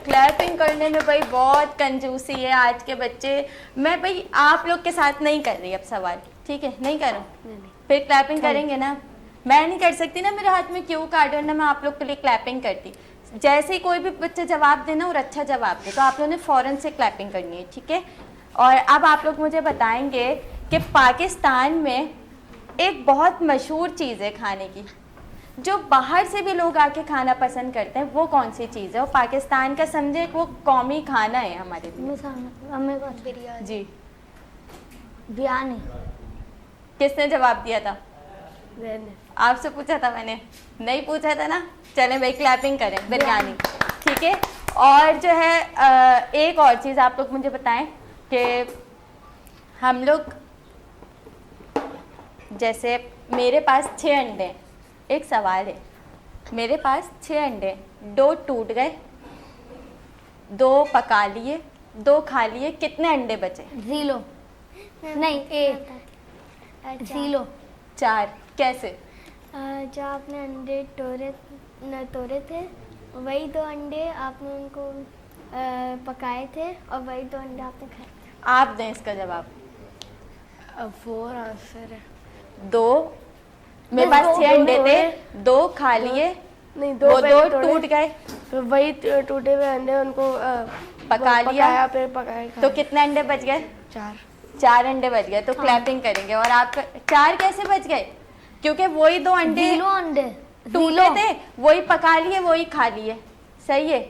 क्लैपिंग करने में भाई बहुत कंजूसी है आज के बच्चे। मैं भाई आप लोग के साथ नहीं कर रही अब सवाल, ठीक है, नहीं करूँ फिर क्लैपिंग करेंगे ना। मैं नहीं कर सकती ना, मेरे हाथ में क्यों कार्ड है ना, मैं आप लोग के लिए क्लैपिंग करती। जैसे ही कोई भी बच्चा जवाब देना और अच्छा जवाब दे तो आप लोगों ने फ़ौरन से क्लैपिंग करनी है, ठीक है। और अब आप लोग मुझे बताएंगे कि पाकिस्तान में एक बहुत मशहूर चीज़ है खाने की, जो बाहर से भी लोग आके खाना पसंद करते हैं, वो कौन सी चीज़ है? और पाकिस्तान का समझे वो कौमी खाना है हमारे लिए। बिरयानी। जी, बिरयानी। किसने जवाब दिया था? मैंने। आपसे पूछा था मैंने? नहीं पूछा था ना। चलें भाई, क्लैपिंग करें, बिरयानी, ठीक है। और जो है एक और चीज़ आप लोग मुझे बताएं कि हम लोग, जैसे मेरे पास 6 अंडे हैं, एक सवाल है, मेरे पास 6 अंडे, 2 टूट गए, 2 पका लिए, 2 खा लिए, कितने अंडे बचे? 0 नहीं 1 0 4। कैसे? जो आपने अंडे तोड़े थे, वही 2 अंडे आपने उनको पकाए थे और वही 2 अंडे आपने खाए। आप दें इसका जवाब। 4 आंसर है। 2, मेरे पास 6 अंडे थे, 2 खा लिए, नहीं, वो 2 पहले टूट गए, फिर वही टूटे हुए अंडे उनको पका लिया, पकाया, फिर पकाया, तो कितने अंडे बच गए? 4 अंडे बच गए। तो क्लैपिंग करेंगे। और आपका 4 कैसे बच गए? क्योंकि वही 2 अंडे 0 अंडे टूटे थे, वही पका लिए, वही खा लिए, सही है,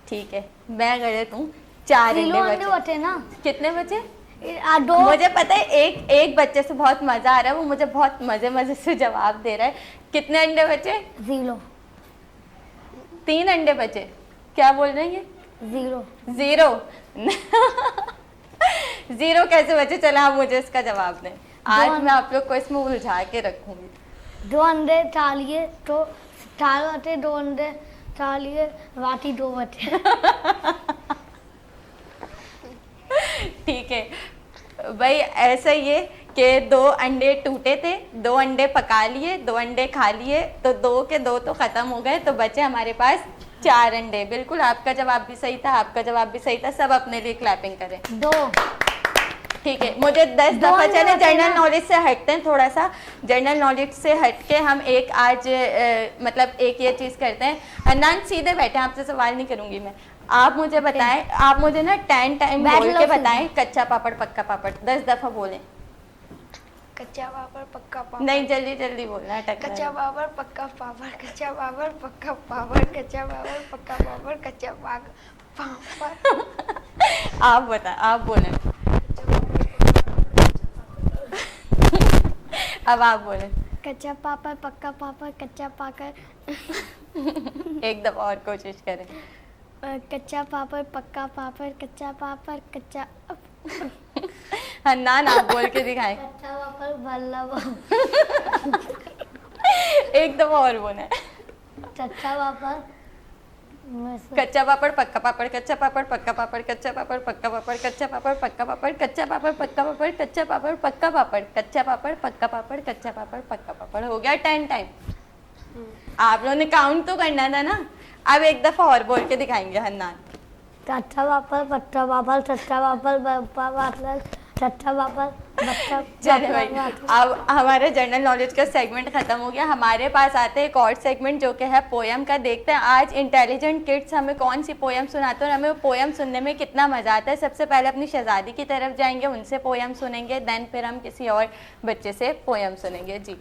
ठीक है। मैं गलत हूँ, 4 अंडे बचे ना। कितने बचे? दो मुझे पता है एक बच्चे से बहुत मजा आ रहा है, वो मुझे बहुत मजे से जवाब दे रहा है। कितने अंडे बचे? 0 3 अंडे बचे। क्या बोल रहे हैं ये? 0 0 कैसे बचे? चला आप मुझे इसका जवाब दें। आज मैं आप लोग को इसमें उलझा के रखूंगी। 2 अंडे डालिए तो 4 बचे, 2 अंडे डालिए बाकी 2 बचे। ठीक है भाई, ऐसा ही है कि 2 अंडे टूटे थे, 2 अंडे पका लिए, 2 अंडे खा लिए, तो 2 के 2 तो खत्म हो गए, तो बचे हमारे पास 4 अंडे। बिल्कुल, आपका जवाब भी सही था, आपका जवाब भी सही था। सब अपने लिए क्लैपिंग करें। 2 ठीक है, मुझे 10 दफा चले जनरल नॉलेज से हटते हैं, थोड़ा सा जनरल नॉलेज से हट के हम एक आज मतलब एक ये चीज़ करते हैं। अनंत सीधे बैठे, आपसे सवाल नहीं करूंगी मैं। आप मुझे बताएं, आप मुझे ना 10 टाइम बोल के बताएं कच्चा पापड़ पक्का पापड़। 10 दफा बोलें। कच्चा पापड़ पक्का पापड़। नहीं, जल्दी जल्दी बोलना है। कच्चा पापड़ पक्का पापड़, कच्चा पापड़ पक्का पापड़, कच्चा पापड़ पक्का पापड़, कच्चा पापड़। आप बताएं, आप बोलें। अब आप बोलें। कच्चा पापड़ पक्का पापड़, कच्चा पापड़। एक दफा और कोशिश करें। कच्चा पापड़ पक्का पापड़, कच्चा पापड़ कच्चा हाँ ना ना बोल के दिखाएं। कच्चा पापड़ भल्ला एक दफा और बोले। कच्चा पापड़ कच्चा पापड़ पक्का पापड़, कच्चा पापड़ पक्का पापड़, कच्चा पापड़ पक्का पापड़, कच्चा पापड़ पक्का पापड़, कच्चा पापड़ पक्का पापड़, कच्चा पापड़ पक्का पापड़, कच्चा पापड़ पक्का पापड़, कच्चा पापड़ पक्का पापड़। हो गया 10 टाइम। आप लोगों ने काउंट तो करना था ना। अब एक दफा और बोल के दिखाएंगे हन्नान। कच्चा पापड़ पक्का पापड़, कच्चा पापड़ बप्पा पापड़, कच्चा पापड़ बच्चा। चले भाई, अब हमारे जनरल नॉलेज का सेगमेंट खत्म हो गया। हमारे पास आते हैं एक और सेगमेंट जो कि है पोयम का। देखते हैं आज इंटेलिजेंट किड्स हमें कौन सी पोयम सुनाते हैं और हमें वो पोयम सुनने में कितना मजा आता है। सबसे पहले अपनी शहजादी की तरफ जाएंगे, उनसे पोयम सुनेंगे, देन फिर हम किसी और बच्चे से पोयम सुनेंगे। जी।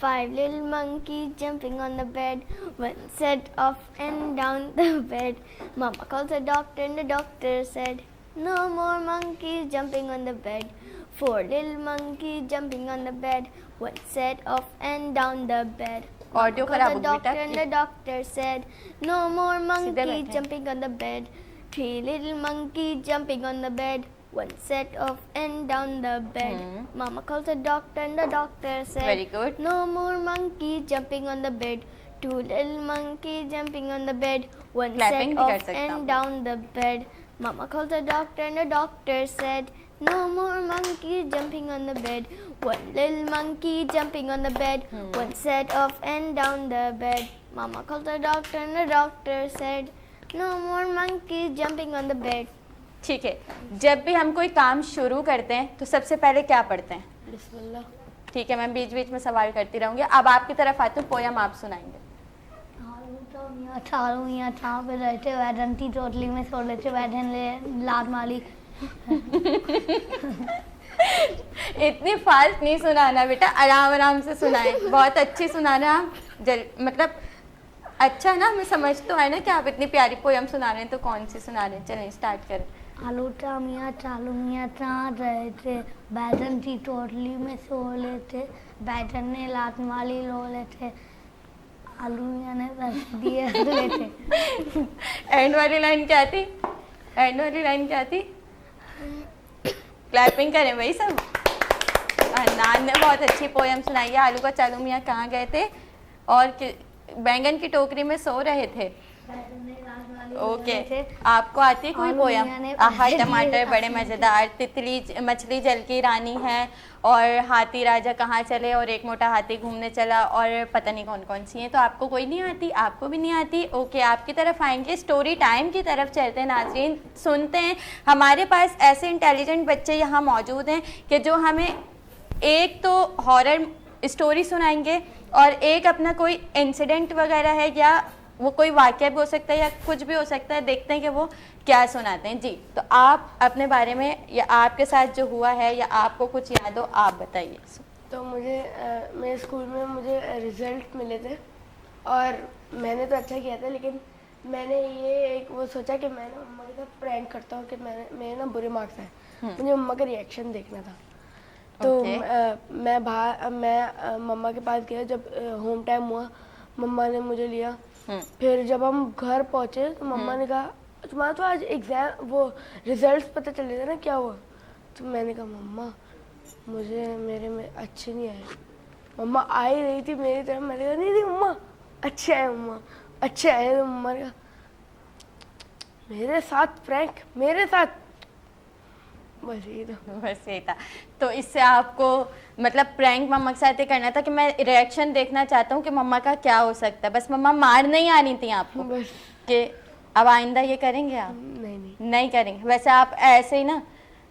5 little monkeys jumping on the bed, one set off and down the bed. Mama called the doctor and the doctor said, no more monkeys jumping on the bed. 4 little monkeys jumping on the bed, one set off and down the bed. Audio Called खराब the हो doctor and the बेटा। doctor said, no more monkeys बैठे। jumping on the bed. 3 little monkeys jumping on the bed, one set off and down the bed. Mama called the doctor and the doctor said, Very good. no more monkeys jumping on the bed. 2 little monkeys jumping on the bed, one Clapping set भी कर off सकता हूँ। and down the bed. Mama called the doctor and the doctor said, no more monkeys jumping on the bed. 1 little monkey jumping on the bed, one set off and down the bed. Mama called the doctor and the doctor said, no more monkeys jumping on the bed. ठीक है, जब भी हम कोई काम शुरू करते हैं तो सबसे पहले क्या पढ़ते हैं? बिस्मिल्लाह। ठीक है, मैं बीच बीच में सवाल करती रहूंगी। अब आपकी तरफ आती हूँ, पोयम आप सुनाएंगे। चारों मियाँ छाँव पे रहते बैठन थी, चोटली में सो लेते बैठन ले लात माली। इतनी फास्ट नहीं सुनाना बेटा, आराम आराम से सुनाएं। बहुत अच्छी सुनाना आप। मतलब अच्छा ना, मैं समझ तो है ना कि आप इतनी प्यारी पोयम सुना रहे हैं, तो कौन सी सुना रहे हैं। चलें स्टार्ट करें। आलूटा मियाँ चालू मियाँ चाँद रहे थे, बैठन थी टोटली में सो लेते, बैठन ने लात माली लो लेते, आलू मियाँ ने बस दिए लेते। एंड वाली लाइन क्या थी? एंड वाली लाइन क्या थी? क्लैपिंग करें भाई सब। नान ने बहुत अच्छी पोयम सुनाई है। आलू का चालू मियाँ कहाँ गए थे और बैंगन की टोकरी में सो रहे थे। ओके, आपको आती है कोई पोयम? आहा टमाटर बड़े मज़ेदार, तितली मछली जल की रानी है, और हाथी राजा कहाँ चले, और एक मोटा हाथी घूमने चला, और पता नहीं कौन कौन सी हैं। तो आपको कोई नहीं आती? आपको भी नहीं आती? ओके, आपकी तरफ आएंगे। स्टोरी टाइम की तरफ चलते हैं नाज़रीन, सुनते हैं। हमारे पास ऐसे इंटेलिजेंट बच्चे यहाँ मौजूद हैं कि जो हमें एक तो हॉरर स्टोरी सुनाएंगे और एक अपना कोई इंसिडेंट वगैरह है, या वो कोई वाक़या भी हो सकता है या कुछ भी हो सकता है। देखते हैं कि वो क्या सुनाते हैं। जी, तो आप अपने बारे में या आपके साथ जो हुआ है या आपको कुछ याद हो, आप बताइए। तो मुझे मेरे स्कूल में मुझे रिज़ल्ट मिले थे और मैंने तो अच्छा किया था, लेकिन मैंने ये एक वो सोचा कि मैं ना मम्मा के साथ प्रैंक करता हूँ कि मेरे ना बुरे मार्क्स आए, मुझे मम्मा का रिएक्शन देखना था। तो मैं मम्मा के पास गया जब होम टाइम हुआ, मम्मा ने मुझे लिया। फिर जब हम घर पहुँचे तो मम्मा ने कहा तुम्हारा तो आज एग्ज़ाम वो रिजल्ट्स पता चले थे ना क्या हुआ। तो मैंने कहा मम्मा मुझे मेरे में अच्छे नहीं आए। मम्मा आ ही रही थी मेरी तरफ, मैंने कहा नहीं मम्मा अच्छे आए, मम्मा अच्छे आए। तो मम्मा ने कहा मेरे साथ प्रैंक, मेरे साथ, बस यही था। तो इससे आपको मतलब प्रैंक मम्मा के साथ ये करना था कि मैं रिएक्शन देखना चाहता हूँ कि मम्मा का क्या हो सकता है, बस मम्मा मार नहीं आनी थी आपको बस। कि अब आइंदा ये करेंगे आप? नहीं करेंगे। वैसे आप ऐसे ही ना,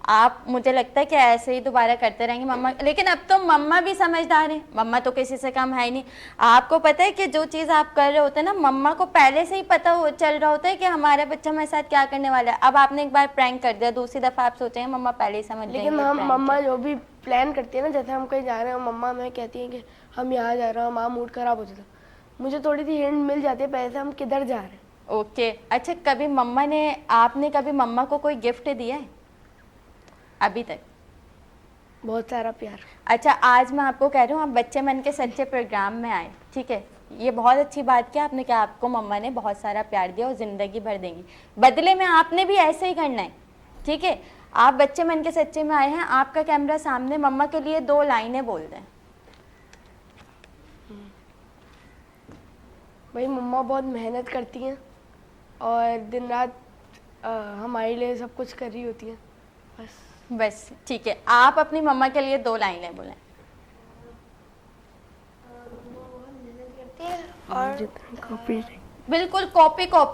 आप मुझे लगता है कि ऐसे ही दोबारा करते रहेंगे मम्मा। लेकिन अब तो मम्मा भी समझदार है, मम्मा तो किसी से कम है ही नहीं। आपको पता है कि जो चीज़ आप कर रहे होते हैं ना, मम्मा को पहले से ही पता हो चल रहा होता है कि हमारा बच्चा हमारे साथ क्या करने वाला है। अब आपने एक बार प्रैंक कर दिया, दूसरी दफ़ा आप सोचेंगे मम्मा पहले ही समझ जाएंगे। लेकिन हम मम्मा जो भी प्लान करती है ना, जैसे हम कहीं जा रहे हैं, मम्मा हमें कहती हैं कि हम यहाँ जा रहे हैं, हमारा मूड खराब हो जाता है, मुझे थोड़ी सी हिंट मिल जाती है पहले से हम किधर जा रहे हैं। ओके। अच्छा, कभी आपने कभी मम्मा को कोई गिफ्ट दिया है अभी तक? बहुत सारा प्यार। अच्छा, आज मैं आपको कह रही हूँ आप बच्चे मन के सच्चे प्रोग्राम में आए, ठीक है? ये बहुत अच्छी बात किया आपने कि आपको मम्मा ने बहुत सारा प्यार दिया और ज़िंदगी भर देंगी। बदले में आपने भी ऐसे ही करना है, ठीक है? आप बच्चे मन के सच्चे में आए हैं, आपका कैमरा सामने, मम्मा के लिए 2 लाइनें बोल दें। भाई मम्मा बहुत मेहनत करती हैं और दिन रात हमारे लिए सब कुछ कर रही होती हैं, बस ठीक है। आप अपनी मम्मा के लिए 2 लाइनें बोलें। और कॉपी बिल्कुल कॉपी मेरी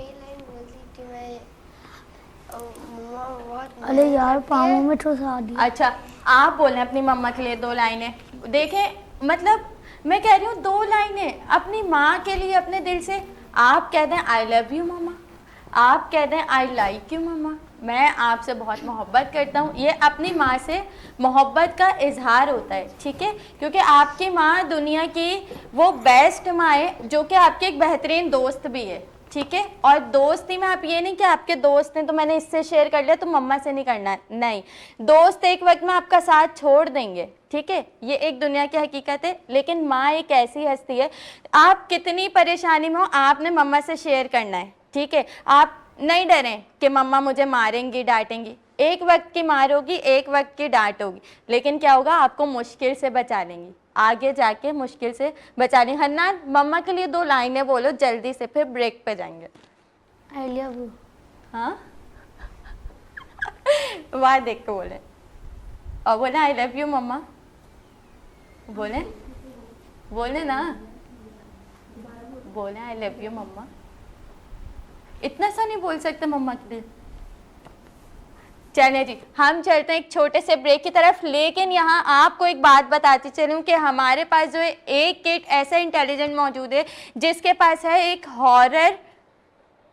लाइन बोलती थी मैं मम्मा बहुत अरे यार पामों में ठुसा दिया। अच्छा, आप बोलें अपनी मम्मा के लिए 2 लाइनें। देखें, मतलब मैं कह रही हूँ 2 लाइनें अपनी माँ के लिए अपने दिल से। आप कह दें आई लव यू मम्मा, आप कह दें आई लाइक यू मम्मा, मैं आपसे बहुत मोहब्बत करता हूँ। ये अपनी माँ से मोहब्बत का इजहार होता है, ठीक है? क्योंकि आपकी माँ दुनिया की वो बेस्ट माँ है जो कि आपकी एक बेहतरीन दोस्त भी है, ठीक है? और दोस्ती में आप ये नहीं कि आपके दोस्त हैं तो मैंने इससे शेयर कर लिया तो मम्मा से नहीं करना है, नहीं। दोस्त एक वक्त में आपका साथ छोड़ देंगे, ठीक है? ये एक दुनिया की हकीकत है। लेकिन माँ एक ऐसी हस्ती है, आप कितनी परेशानी में हो आपने मम्मा से शेयर करना है, ठीक है? आप नहीं डरें कि मम्मा मुझे मारेंगी डांटेंगी। एक वक्त की मार होगी, एक वक्त की डांट होगी, लेकिन क्या होगा, आपको मुश्किल से बचा लेंगी, आगे जाके मुश्किल से बचा लेंगे। हन्नान, मम्मा के लिए 2 लाइनें बोलो जल्दी से, फिर ब्रेक पे जाएंगे। I love you. हाँ वहाँ देख के बोले, और बोले आई लव यू मम्मा, बोले ना, बोले आई लव यू मम्मा। इतना सा नहीं बोल सकते मम्मा के लिए? चलिए जी, हम चलते हैं एक छोटे से ब्रेक की तरफ। लेकिन यहाँ आपको एक बात बताती चलूँ कि हमारे पास जो है एक किट ऐसा इंटेलिजेंट मौजूद है जिसके पास है एक हॉरर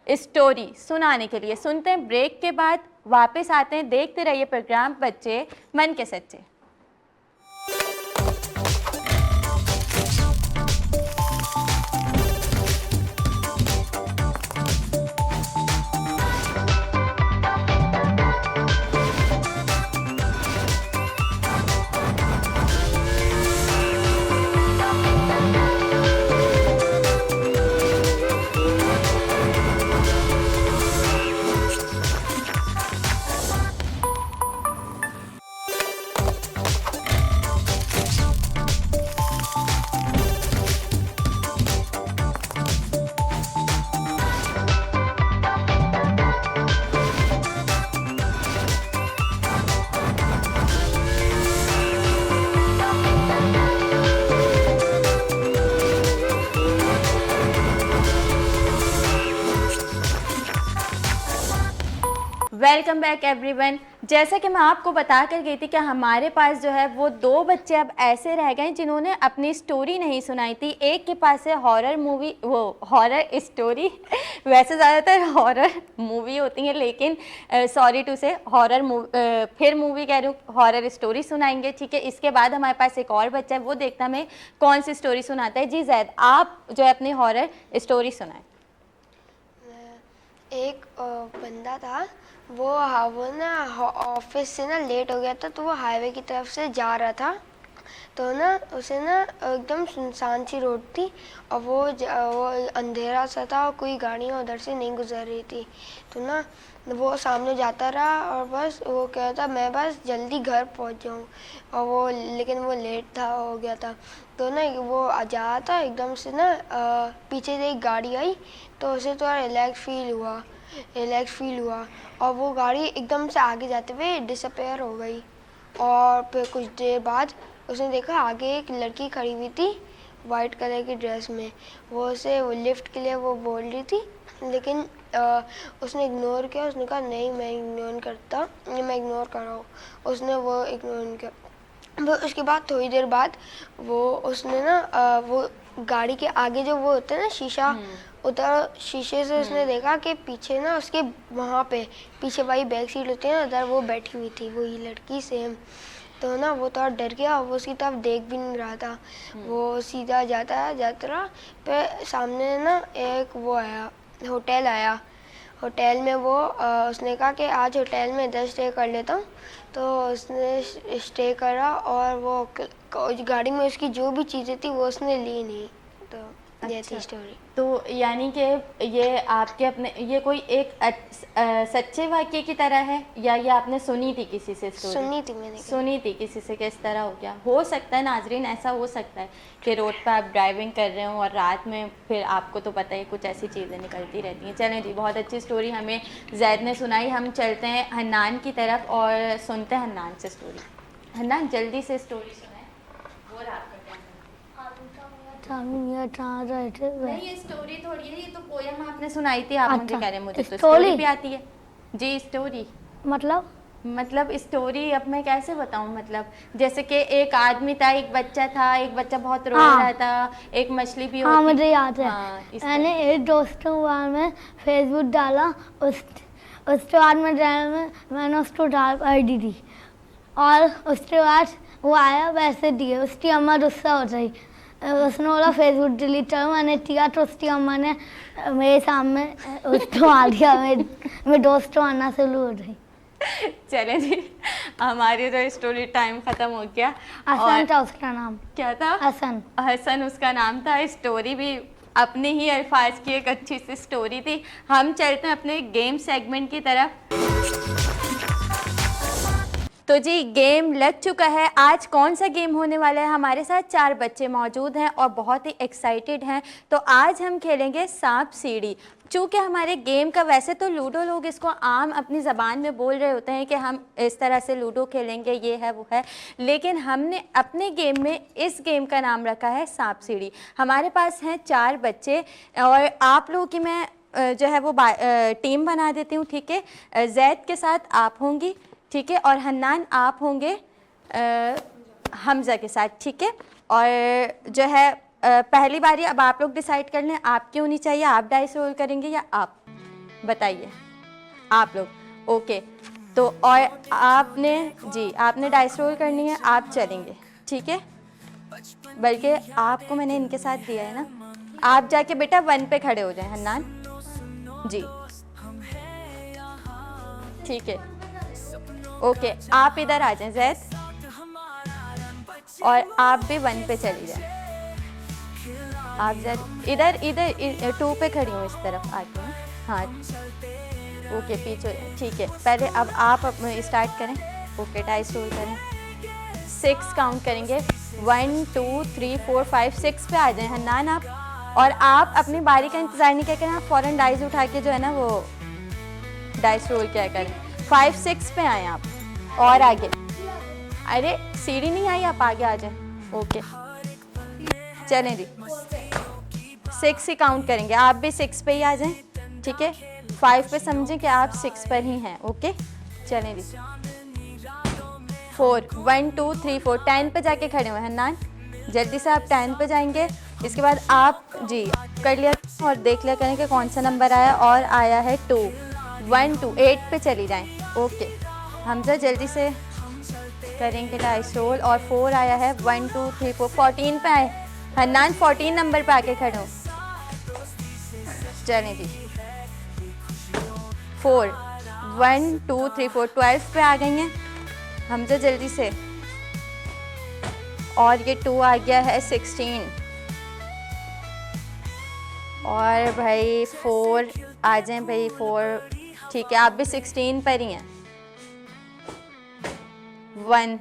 स्टोरी सुनाने के लिए। सुनते हैं, ब्रेक के बाद वापस आते हैं। देखते रहिए प्रोग्राम बच्चे मन के सच्चे। Welcome back everyone. जैसा कि मैं आपको बता कर गई थी कि हमारे पास जो है वो 2 बच्चे अब ऐसे रह गए जिन्होंने अपनी स्टोरी नहीं सुनाई थी। एक के पास है हॉरर मूवी, वो हॉरर स्टोरी वैसे ज़्यादातर हॉरर मूवी होती हैं, लेकिन सॉरी टू से हॉरर फिर मूवी कह रही हूँ, हॉरर स्टोरी सुनाएंगे। ठीक है, इसके बाद हमारे पास एक और बच्चा है, वो देखना हमें कौन सी स्टोरी सुनाता है। जी जैद, आप जो है अपनी हॉरर स्टोरी सुनाएं। एक बंदा था, वो ना ऑफिस से ना लेट हो गया था, तो वो हाईवे की तरफ से जा रहा था। तो ना उसे ना एकदम सुनसान सी रोड थी और वो अंधेरा सा था और कोई गाड़ियाँ उधर से नहीं गुजर रही थी। तो ना वो सामने जाता रहा और बस वो कहता मैं बस जल्दी घर पहुंच जाऊँ, और लेकिन वो लेट था, हो गया था। तो ना वो जा रहा था, एकदम से ना पीछे से एक गाड़ी आई, तो उसे थोड़ा रिलैक्स फील हुआ और वो गाड़ी एकदम से आगे जाते हुए डिसअपेयर हो गई। और फिर कुछ देर बाद उसने देखा आगे एक लड़की खड़ी हुई थी वाइट कलर की ड्रेस में। वो उसे लिफ्ट के लिए वो बोल रही थी, लेकिन उसने इग्नोर किया। उसने कहा नहीं, मैं इग्नोर कर रहा हूँ। उसने वो इग्नोर किया। उसके बाद थोड़ी देर बाद उसने ना वो गाड़ी के आगे जो वो होता है ना शीशा, उधर शीशे से उसने देखा कि पीछे ना उसके वहाँ पे पीछे वाली बैक सीट होती है ना, उधर वो बैठी हुई थी, वही लड़की सेम। तो ना वो थोड़ा डर गया, वो उसकी तरफ देख भी नहीं रहा था। वो सीधा जाता रहा। फिर सामने ना एक वो आया, होटल आया। होटल में उसने कहा कि आज होटल में इधर स्टे कर लेता हूँ। तो उसने स्टे करा और वो गाड़ी में उसकी जो भी चीज़ें थी वो उसने ली नहीं। तो ये थी स्टोरी। तो यानी कि ये आपके अपने, ये कोई एक सच्चे वाक्य की तरह है या ये आपने सुनी थी किसी से स्टोरी? सुनी थी मैंने। सुनी थी किसी से, किस तरह हो गया? हो सकता है नाजरीन, ऐसा हो सकता है कि रोड पर आप ड्राइविंग कर रहे हो और रात में फिर आपको तो पता है कुछ ऐसी चीज़ें निकलती रहती हैं। चलें जी, बहुत अच्छी स्टोरी हमें जैद ने सुनाई। हम चलते हैं हन्नान की तरफ और सुनते हैं हन्नान से स्टोरी। हन्नान जल्दी से स्टोरी सुनाए। वो रात नहीं, ये स्टोरी थोड़ी है, ये तो पोयम आपने सुनाई थी। आप मुझे कह रहे हैं मुझे तो स्टोरी भी आती है। जी स्टोरी मतलब स्टोरी अब मैं कैसे बताऊं? मतलब जैसे कि एक आदमी था, एक बच्चा था, एक बच्चा बहुत रो रहा था, एक मछली भी होती। मुझे याद है। मैंने एक दोस्तों बार में फेसबुक डाला, उसके बाद मैंने उसको डाल ID दी और उसके बाद वो आया, वैसे दिए। उसकी अम्मा गुस्सा हो गई, उसने बोला फेसबुक डिलीट करो। मैंने किया तो उसकी अम्मा ने मेरे सामने उसको मार दिया। मेरे दोस्त को मारना शुरू हो गई। चले जी, हमारी तो स्टोरी टाइम खत्म हो गया। हसन था उसका नाम। क्या था? हसन उसका नाम था। स्टोरी भी अपने ही अल्फाज की एक अच्छी सी स्टोरी थी। हम चलते हैं अपने गेम सेगमेंट की तरफ। तो जी गेम लग चुका है। आज कौन सा गेम होने वाला है? हमारे साथ 4 बच्चे मौजूद हैं और बहुत ही एक्साइटेड हैं। तो आज हम खेलेंगे सांप सीढ़ी। चूँकि हमारे गेम का, वैसे तो लूडो लोग इसको आम अपनी ज़बान में बोल रहे होते हैं कि हम इस तरह से लूडो खेलेंगे, ये है वो है, लेकिन हमने अपने गेम में इस गेम का नाम रखा है सांप सीढ़ी। हमारे पास हैं 4 बच्चे और आप लोगों की मैं जो है वो टीम बना देती हूँ। ठीक है, जैद के साथ आप होंगी, ठीक है, और हन्नान आप होंगे हमज़ा के साथ, ठीक है। और जो है पहली बारी अब आप लोग डिसाइड कर लें आप क्यों नहीं चाहिए। आप डाइस रोल करेंगे या आप बताइए? आप लोग, ओके। तो और आपने डाइस रोल करनी है, आप चलेंगे, ठीक है। बल्कि आपको मैंने इनके साथ दिया है ना। आप जाके बेटा 1 पे खड़े हो जाएं हन्नान जी, ठीक है, ओके। आप इधर आ जाएं जैद, और आप भी 1 पे चली जाएं। आप जैद इधर 2 पे खड़ी हूँ, इस तरफ आती हूँ। हाँ ओके, पीछे, ठीक है। पहले अब आप स्टार्ट करें। ओके, डाइस रोल करें। 6 काउंट करेंगे, 1 2 3 4 5 6 पे आ जाएं हन्नान आप। और आप अपनी बारी का इंतज़ार नहीं करें, आप फ़ौरन डाइस उठा के जो है ना वो डाइस रोल क्या करें। 5 6 पे आए आप और आगे। अरे सीढ़ी नहीं आई, आप आगे आ जाएं। ओके चलें जी, 6 ही काउंट करेंगे। आप भी 6 पे ही आ जाएं, ठीक है। 5 पे समझें कि आप 6 पर ही हैं। ओके चलें जी, 4 1 2 3 4 10 पे जाके खड़े हुए हैं हन्नान, जल्दी से आप 10 पे जाएंगे। इसके बाद आप जी कर लिया और देख लिया करें कि कौन सा नंबर आया, और आया है 2 1 2 8 पे चली जाएं। ओके हमजा जल्दी से करेंगे डाइस रोल, और 4 आया है 1 2 3 4 14 पे आए हन्नान, 14 नंबर पे आके खड़े हो। चलें जी 4 1 2 3 4 12 पे आ गई हैं हमजा जल्दी से, और ये 2 आ गया है 16, और भाई 4 आ जाएं भाई 4, ठीक है आप भी 16 पर ही हैं। 1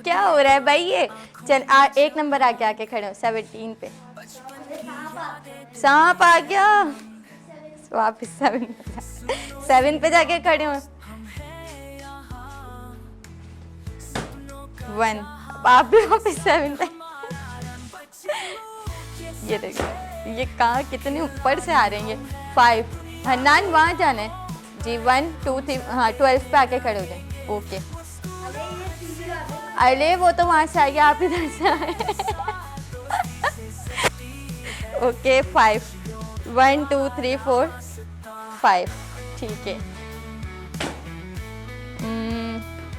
क्या हो रहा है भाई ये, चल एक नंबर आगे आके खड़े हो 17 पे, सांप आ गया वापस 7 पे जाके खड़े हो। 1 आप भी वापस 7 पे, ये देखो ये कहाँ कितने ऊपर से आ रही है। 5 हन्नान वहाँ जाना है जी, 1 2 3 हाँ 12 पे आके खड़े हो जाए। ओके अरे वो तो वहाँ से आ गया, आप इधर से आए। ओके 5 1 2 3 4 5 ठीक है।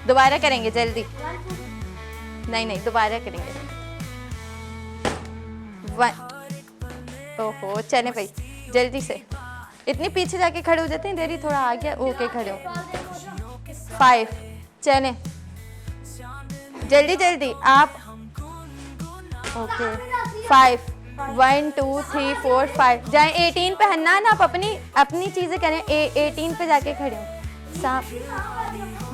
दोबारा करेंगे जल्दी, नहीं दोबारा करेंगे। 1 ओहो चलें भाई जल्दी से, इतनी पीछे जाके खड़े हो जाते हैं, देरी थोड़ा आ गया। ओके खड़े हो। 5 चलें जल्दी जल्दी आप। ओके 5 1 2 3 4 5 जाएं 18 पे हन्नान, आप अपनी चीज़ें करें। 18 पे जाके खड़े हो। सांप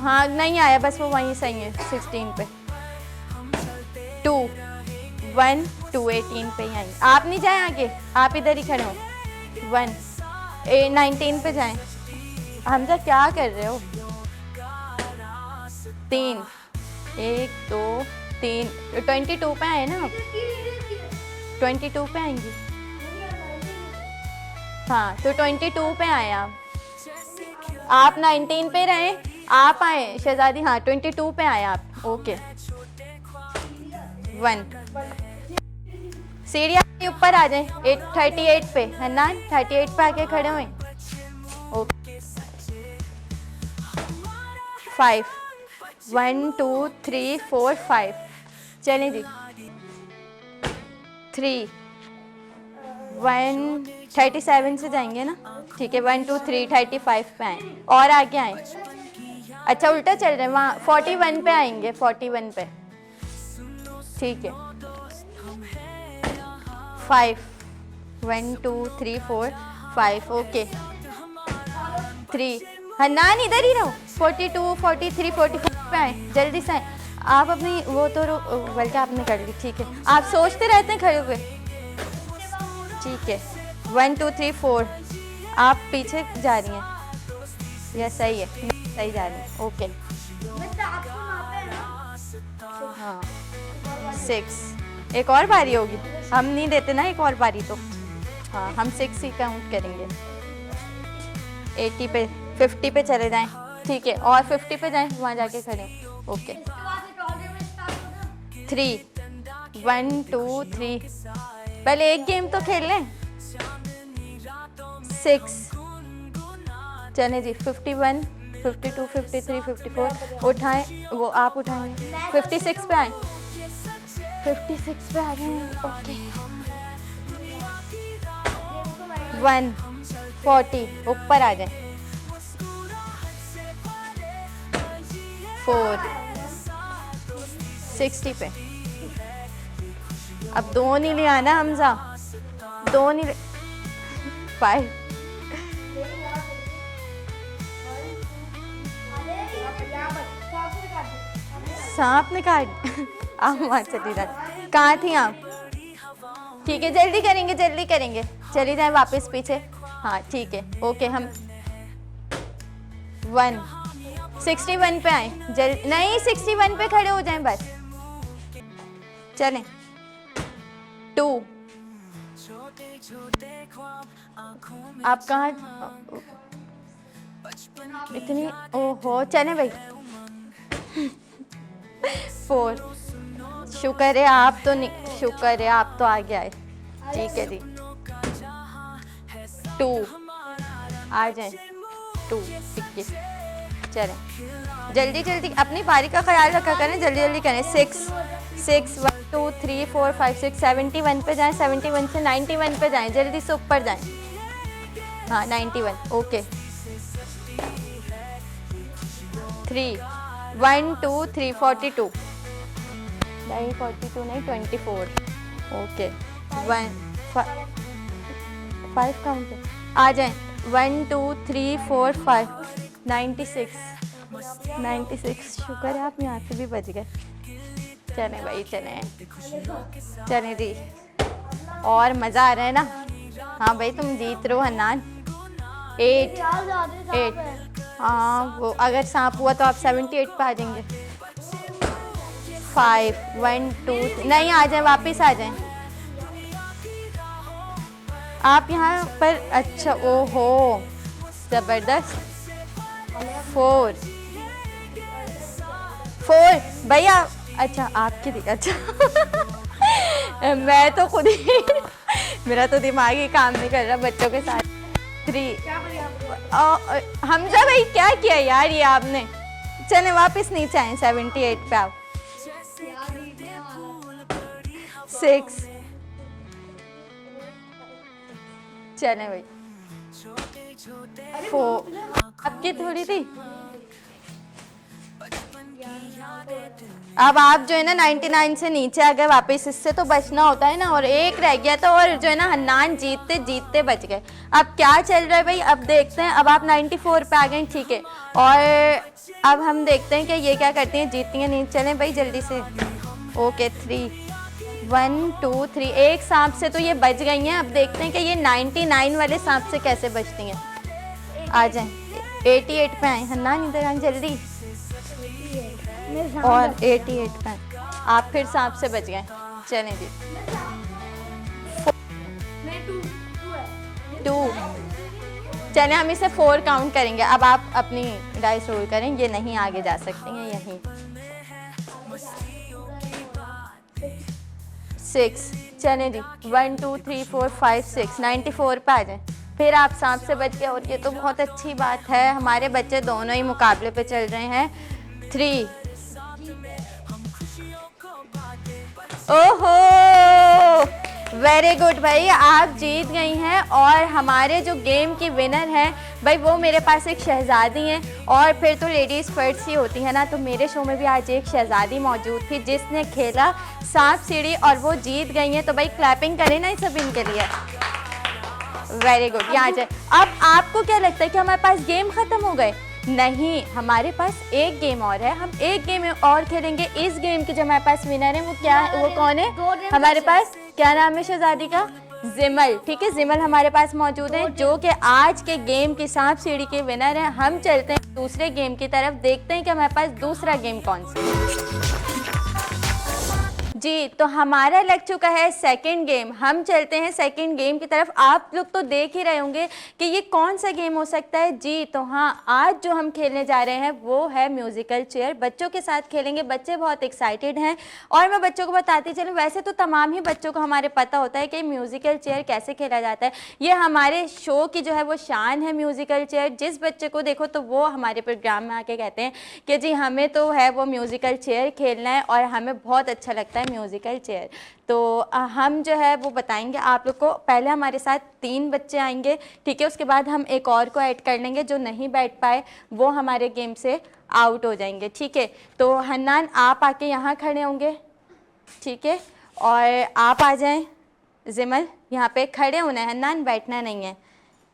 हाँ नहीं आया, बस वो वहीं सही है 16 पे। 2 1 2 18 पे ही आएंगे, आप नहीं जाएं आगे, आप इधर ही खड़े हो। 1 19 पे जाएं। हमजा क्या कर रहे हो। 3 1 2 3 22 पे आए ना आप, 22 पे आएंगी हाँ, तो 22 पे आए आप 19 पे रहे, आप आए शहजादी हाँ 22 पे आए आप। ओके 1 सीढ़ियाँ के ऊपर आ जाएं 38 पे हन्नान, 38 पे आके खड़े हुए। ओके 5 1 2 3 4 5 चलें जी। 3 1 37 से जाएंगे ना, ठीक है 1 2 3 35 पे आए, और आगे आए। अच्छा उल्टा चल रहे हैं, वहाँ 41 पे आएंगे, 41 पे ठीक है। 5 1 2 3 4 5 ओके 3 हन्नान इधर ही रहो। 42 43 44 पे आए, जल्दी से आए आप। अपनी वो तो बल्कि आपने कर ली, ठीक है आप सोचते रहते हैं खड़े हुए, ठीक है। 1 2 3 4 आप पीछे जा रही हैं या सही है, सही जा रही हैं। ओके हाँ 6 एक और बारी होगी, हम नहीं देते ना एक और बारी, तो हाँ हम 6 ही काउंट करेंगे। 80 पे 50 पे चले जाएं, ठीक है और 50 पे जाएं, वहाँ जाके खड़े। ओके 3 1 2 3 पहले एक गेम तो खेल लें। 6 चलें जी। 51 52 53 54 उठाएं, वो आप उठाएंगे। 56 पे आए, 56 पे आ गए। ओके 1 40 ऊपर आ जाए। 4 60 पे। अब 2 नहीं ले आना हमजा, 2 नहीं ले। 5 सांप ने काट। आप वहाँ चली जाए, कहाँ थी आप? ठीक है जल्दी करेंगे, जल्दी करेंगे, चली जाए वापस पीछे। हाँ ठीक है ओके। हम 1 61 पे आए, जल्दी नहीं 61 पे खड़े हो जाएं बस। चलें 2 आप कहाँ इतनी ओहो। चलें भाई 4 शुक्र है आप तो नहीं, शुक्र है आप तो आगे आए। ठीक है जी। 2 आ जाए 2 21। चलें जल्दी जल्दी अपनी बारी का ख्याल रखा करें, जल्दी जल्दी करें। 6 1 2 3 4 5 6 71 पे जाएं, 71 से 91 पे जाएं, जल्दी से ऊपर जाएं। हाँ 91 ओके। 3 1 2 3 42 नहीं 42 नहीं 24 ओके। 1 5 काउंट आ जाएं। 1 2 3 4 5 96 96 शुक्र है आप यहाँ से भी बच गए। चलें भाई चलें जी। और मज़ा आ रहा है ना? हाँ भाई तुम जीत रहे हो हन्नान। 8 हाँ वो अगर सांप हुआ तो आप 78 पे आ जाएंगे। 5 1 2 नहीं आ जाए, वापस आ जाएं आप यहाँ पर। अच्छा ओहो ज़बरदस्त। 4 भैया अच्छा आपकी अच्छा मैं तो खुद ही मेरा तो दिमाग ही काम नहीं कर रहा बच्चों के साथ। 3 हमजा भाई क्या किया यार ये आपने। चले वापस नीचे आए 78 पे आप। 6 चले भाई 4 आपकी थोड़ी थी। अब आप जो है ना 99 से नीचे आ गए वापस, इससे तो बचना होता है ना। और एक रह गया था और जो है ना हन्नान जीतते जीतते बच गए। अब क्या चल रहा है भाई अब देखते हैं। अब आप 94 पे आ गए ठीक है। और अब हम देखते हैं कि ये क्या करती हैं, जीतती हैं नहीं। चलें भाई जल्दी से। ओके 3 1 2 3 एक सांप से तो ये बच गई हैं। अब देखते हैं कि ये 99 वाले सांप से कैसे बचती हैं। आ जाएं 88 पे आए हन्नान, इधर आए जल्दी। और 88 पे आप फिर सांप से बच गए। चलें जी 2 चलें हम इसे 4 काउंट करेंगे। अब आप अपनी डाइस रोल करें, ये नहीं आगे जा सकती हैं यहीं। 6 चलें जी 1 2 3 4 5 6 94 पे आ जाएं। फिर आप सांप से बच गए और ये तो बहुत अच्छी बात है। हमारे बच्चे दोनों ही मुकाबले पे चल रहे हैं। 3 ओहो वेरी गुड भाई आप जीत गई हैं। और हमारे जो गेम की विनर हैं भाई वो मेरे पास एक शहज़ादी हैं। और फिर तो लेडीज़ फर्स्ट ही होती है ना, तो मेरे शो में भी आज एक शहज़ादी मौजूद थी जिसने खेला सांप सीढ़ी और वो जीत गई हैं। तो भाई क्लैपिंग करें ना सब इनके लिए। Very good. यहाँ जाए। अब आपको क्या लगता है कि हमारे पास गेम ख़त्म हो गए? नहीं, हमारे पास एक गेम और है। हम एक गेम और खेलेंगे। इस गेम की जो हमारे पास विनर है वो क्या है, वो कौन है हमारे पास? क्या नाम है शहजादी का? जिमल। ठीक है जिमल हमारे पास मौजूद है जो कि आज के गेम की सांप सीढ़ी के विनर हैं। हम चलते हैं दूसरे गेम की तरफ, देखते हैं कि हमारे पास दूसरा गेम कौन सा है। जी तो हमारा लग चुका है सेकंड गेम। हम चलते हैं सेकंड गेम की तरफ। आप लोग तो देख ही रहे होंगे कि ये कौन सा गेम हो सकता है। जी तो हाँ आज जो हम खेलने जा रहे हैं वो है म्यूजिकल चेयर। बच्चों के साथ खेलेंगे, बच्चे बहुत एक्साइटेड हैं। और मैं बच्चों को बताती चलूँ, वैसे तो तमाम ही बच्चों को हमारे पता होता है कि म्यूजिकल चेयर कैसे खेला जाता है। ये हमारे शो की जो है वो शान है म्यूजिकल चेयर। जिस बच्चे को देखो तो वो हमारे प्रोग्राम में आके कहते हैं कि जी हमें तो है वो म्यूजिकल चेयर खेलना है और हमें बहुत अच्छा लगता है म्यूजिकल चेयर। तो हम जो है वो बताएंगे आप लोग को। पहले हमारे साथ 3 बच्चे आएंगे ठीक है, उसके बाद हम एक और को ऐड कर लेंगे। जो नहीं बैठ पाए वो हमारे गेम से आउट हो जाएंगे ठीक है। तो हन्नान आप आके यहाँ खड़े होंगे ठीक है, और आप आ जाएं। जिमल यहाँ पे खड़े होना है, हन्नान बैठना नहीं है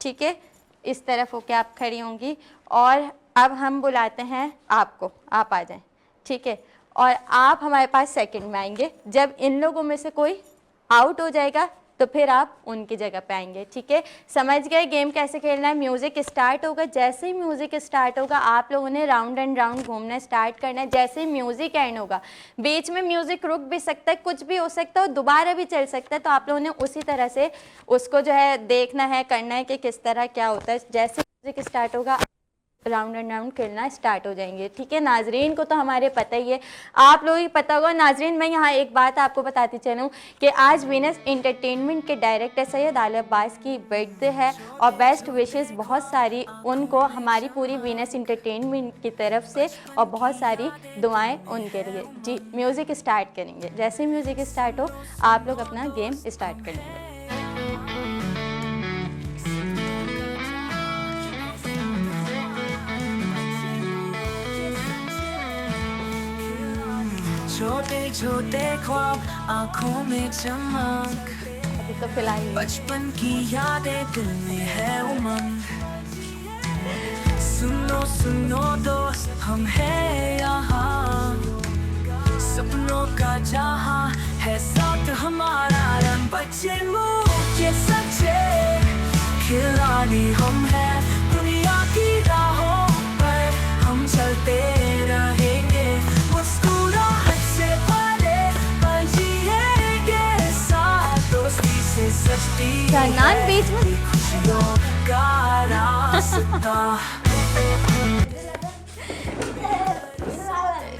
ठीक है। इस तरफ होके आप खड़ी होंगी और अब हम बुलाते हैं आपको, आप आ जाएं ठीक है। और आप हमारे पास सेकंड में आएंगे। जब इन लोगों में से कोई आउट हो जाएगा तो फिर आप उनकी जगह पे आएंगे ठीक है। समझ गए गेम कैसे खेलना है? म्यूज़िक स्टार्ट होगा, जैसे ही म्यूज़िक स्टार्ट होगा आप लोगों ने राउंड एंड राउंड घूमना स्टार्ट करना है। जैसे ही म्यूज़िक एंड होगा, बीच में म्यूज़िक रुक भी सकता है, कुछ भी हो सकता है और दोबारा भी चल सकता है। तो आप लोगों ने उसी तरह से उसको जो है देखना है, करना है कि किस तरह क्या होता है। जैसे म्यूज़िक स्टार्ट होगा राउंड एंड राउंड खेलना स्टार्ट हो जाएंगे। ठीक है, नाजरीन को तो हमारे पता ही है, आप लोगों को पता होगा। नाजरीन मैं यहाँ एक बात आपको बताती चलूँ कि आज वीनस एंटरटेनमेंट के डायरेक्टर सैयद आल अब्बास की बर्थडे है और बेस्ट विशेस बहुत सारी उनको हमारी पूरी वीनस एंटरटेनमेंट की तरफ से, और बहुत सारी दुआएं उनके लिए। जी म्यूज़िक स्टार्ट करेंगे, जैसे म्यूज़िक स्टार्ट हो आप लोग अपना गेम स्टार्ट करेंगे। छोटे छोटे ख्वाब आंखों में चमक, अभी तो फिलहाल बचपन की यादें दिल में है उमंग। सुनो सुनो दोस्त हम हैं यहाँ, सपनों का जहाँ है साथ हमारा। रंग बच्चे मुँह के सच्चे खिलाड़ी हम हैं, दुनिया की राहों पर हम चलते रहेंगे। मुस्कुराहट से भरे पल जिएंगे साथ, दोस्ती से सजती शहनान बीच में खुशियों का रास्ता।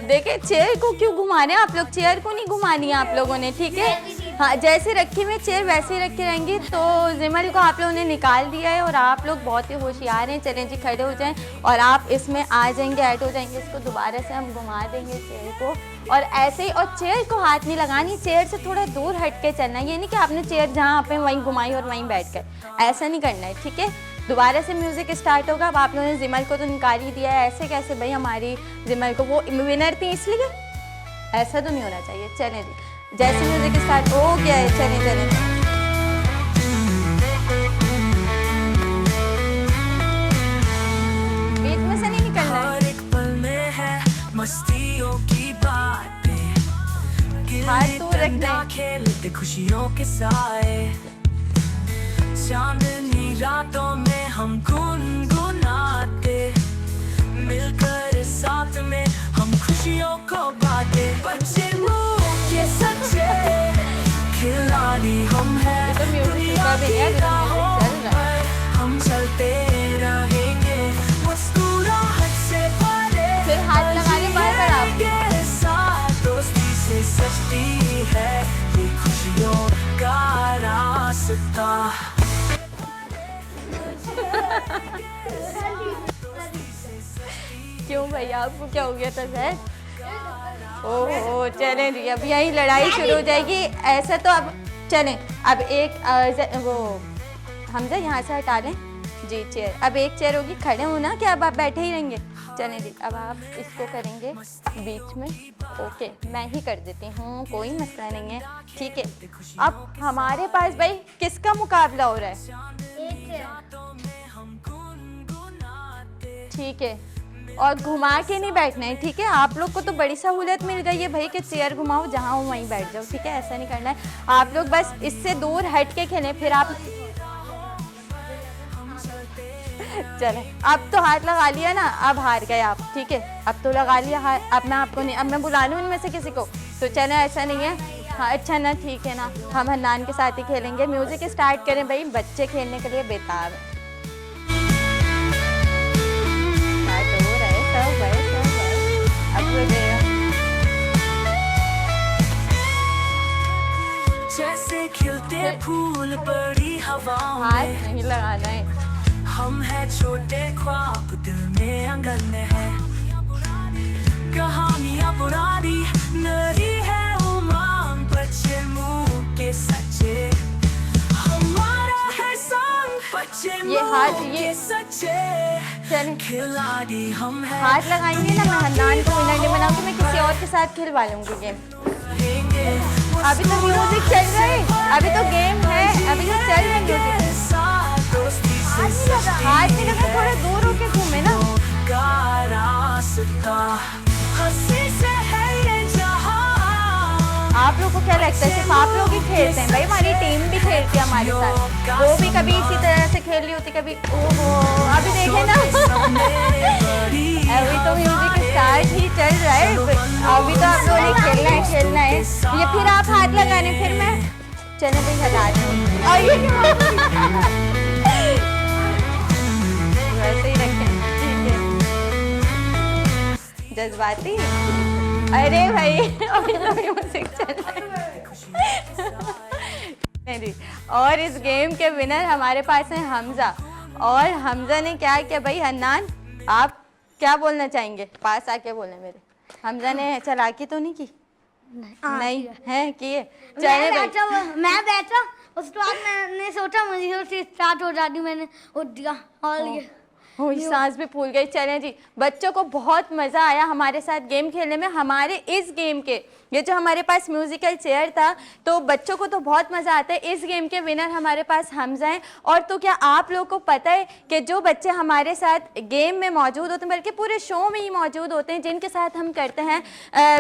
देखिए चेयर को क्यों घुमा रहे हैं आप लोग, चेयर को नहीं घुमानी है आप लोगों ने। ठीक है, हाँ जैसे रखी हुई चेयर वैसे ही रखी रहेंगी। तो जिमल को आप लोगों ने निकाल दिया है और आप लोग बहुत ही होशियार हैं। चलें जी खड़े हो जाएं और आप इसमें आ जाएंगे, ऐड हो जाएंगे। इसको दोबारा से हम घुमा देंगे चेयर को, और ऐसे ही। और चेयर को हाथ नहीं लगानी, चेयर से थोड़ा दूर हट के चलना है। ये नहीं कि आपने चेयर जहाँ पे वहीं घुमाई और वहीं बैठ कर, ऐसा नहीं करना है। ठीक है, दोबारा से म्यूज़िक स्टार्ट होगा। अब आप लोगों ने जिमल को तो निकाल ही दिया है, ऐसे कैसे भाई, हमारी जिमल को वो विनर थी इसलिए ऐसा तो नहीं होना चाहिए। चलें जी, जैसे म्यूज़िक स्टार्ट हो गया है चलें चलें। बीच में से नहीं निकलना है। हर एक पल में है मस्तियों की बातें, हाथ दूर रखना है। खेलते खुशियों के साए, चांदनी रातों में हम गुनगुनाते, मिलकर साथ में हम खुशियों को बांटे। बच्चे मुँह के सच्चे खिलाड़ी हम हैं, तो म्यूजिक दुनिया का भी है, की तो राहों म्यूजिक चल रहा है। पर हम चलते रहेंगे। मुस्कुराहट से भरे फिर हाथ लगा ले बार-बार आप। जिएंगे साथ, दोस्ती से सजती है ये खुशियों का रास्ता। क्यों भैया आपको क्या हो गया था सर? ओहो चलें जी, अब यही लड़ाई शुरू हो जाएगी। ऐसा तो अब चलें, अब एक वो हमजा यहाँ से हटा लें जी चेयर। अब एक चेयर होगी, खड़े हो ना कि अब आप बैठे ही रहेंगे। चलें जी, अब आप इसको करेंगे बीच में। ओके मैं ही कर देती हूँ, कोई मसला नहीं है। ठीक है, अब हमारे पास भाई किसका मुकाबला हो रहा है? ठीक है, और घुमा के नहीं बैठना है। ठीक है, आप लोग को तो बड़ी सहूलियत मिल गई है भाई कि चेयर घुमाओ, जहाँ हो वहीं बैठ जाओ। ठीक है, ऐसा नहीं करना है आप लोग, बस इससे दूर हट के खेलें। फिर आप चलें, अब तो हाथ लगा लिया ना, अब हार गए आप। ठीक है, अब तो लगा लिया हाथ, अब मैं आपको नहीं, अब मैं बुला लूँ इनमें से किसी को। तो चलें, ऐसा नहीं है। हाँ अच्छा ना, ठीक है ना, हम हन्नान के साथ ही खेलेंगे। म्यूज़िक स्टार्ट करें भाई, बच्चे खेलने के लिए बेताब है। जैसे खिलते फूल बड़ी हवाओं हाथ में, नहीं लगाना है। हम हैं छोटे ख्वाब दिल में अंगन है। कहानियाँ पुरानी नई है उमंग, बच्चे मुँह के सच्चे हमारा है संग। बच्चे हाथ मुँह ये के सच्चे चलें, खिलाड़ी हम हैं। हाथ लगाएंगे ना, मैं हन्नान को विनर नहीं बनाऊंगी, मैं किसी और के साथ खिलवा लूंगी गेम। अभी तो म्यूजिक चल रहा है, अभी तो गेम है, अभी तो चल रहा है म्यूजिक। हाथ नहीं लगा, थोड़ा दूर होके घूमे ना। आप लोगों को क्या लगता है सिर्फ आप लोग ही खेलते हैं? भाई हमारी टीम भी खेलती है हमारे साथ, वो भी कभी इसी तरह से खेल रही होती, कभी ओहो अभी देखे ना अभी तो म्यूजिक स्टार्ट ही चल रहा है, अभी तो आप लोगों ने खेलना है। ये फिर आप हाथ लगाने, फिर मैं चले भाई हटा दूँ और ये वैसे ही रखें। ठीक है जज्बाती। अरे भाई म्यूजिक चल रहा है। और इस गेम के विनर हमारे पास हैं हमजा। और हमजा ने क्या किया भाई? हन्नान, आप क्या बोलना चाहेंगे? पास आके बोले मेरे। हमजा ने चालाकी तो नहीं की? नहीं है किए? चले भाई। मैं बैठा, उसके बाद मैंने सोचा मुझे से स्टार्ट हो जाती, मैंने उठ दिया और ये सांस भी फूल गई। चलें जी, बच्चों को बहुत मज़ा आया हमारे साथ गेम खेलने में। हमारे इस गेम के, ये जो हमारे पास म्यूजिकल चेयर था, तो बच्चों को तो बहुत मज़ा आता है। इस गेम के विनर हमारे पास हमजा हैं। और तो क्या आप लोगों को पता है कि जो बच्चे हमारे साथ गेम में मौजूद होते हैं, बल्कि पूरे शो में ही मौजूद होते हैं, जिनके साथ हम करते हैं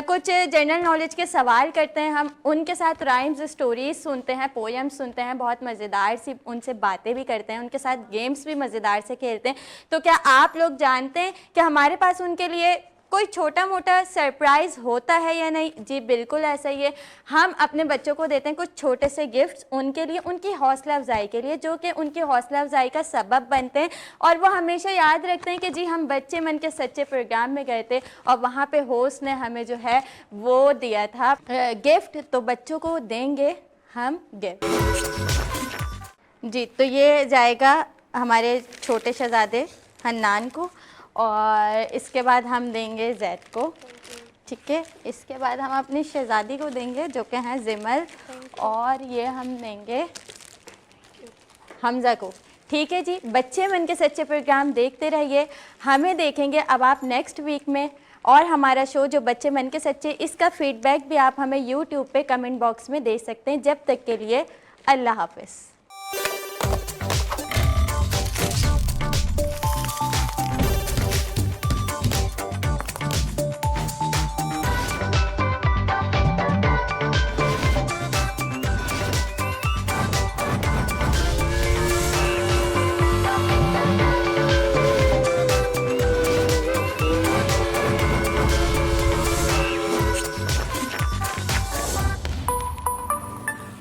कुछ जनरल नॉलेज के सवाल करते हैं, हम उनके साथ राइम्स, स्टोरीज सुनते हैं, पोएम्स सुनते हैं, बहुत मज़ेदार सी उनसे बातें भी करते हैं, उनके साथ गेम्स भी मज़ेदार से खेलते हैं। तो क्या आप लोग जानते हैं कि हमारे पास उनके लिए कोई छोटा मोटा सरप्राइज़ होता है या नहीं? जी बिल्कुल ऐसा ही है। हम अपने बच्चों को देते हैं कुछ छोटे से गिफ्ट्स उनके लिए, उनकी हौसला अफजाई के लिए, जो कि उनकी हौसला अफजाई का सबब बनते हैं। और वो हमेशा याद रखते हैं कि जी हम बच्चे मन के सच्चे प्रोग्राम में गए थे और वहाँ पे होस्ट ने हमें जो है वो दिया था गिफ्ट। तो बच्चों को देंगे हम गिफ्ट। जी, तो ये जाएगा हमारे छोटे शहजादे हन्नान को, और इसके बाद हम देंगे जैद को, ठीक है। इसके बाद हम अपनी शहजादी को देंगे जो कि हैं जिमल, और ये हम देंगे हमजा को, ठीक है जी। बच्चे मन के सच्चे प्रोग्राम देखते रहिए, हमें देखेंगे अब आप नेक्स्ट वीक में। और हमारा शो जो बच्चे मन के सच्चे, इसका फीडबैक भी आप हमें यूट्यूब पे कमेंट बॉक्स में दे सकते हैं। जब तक के लिए अल्लाह हाफ़िज़।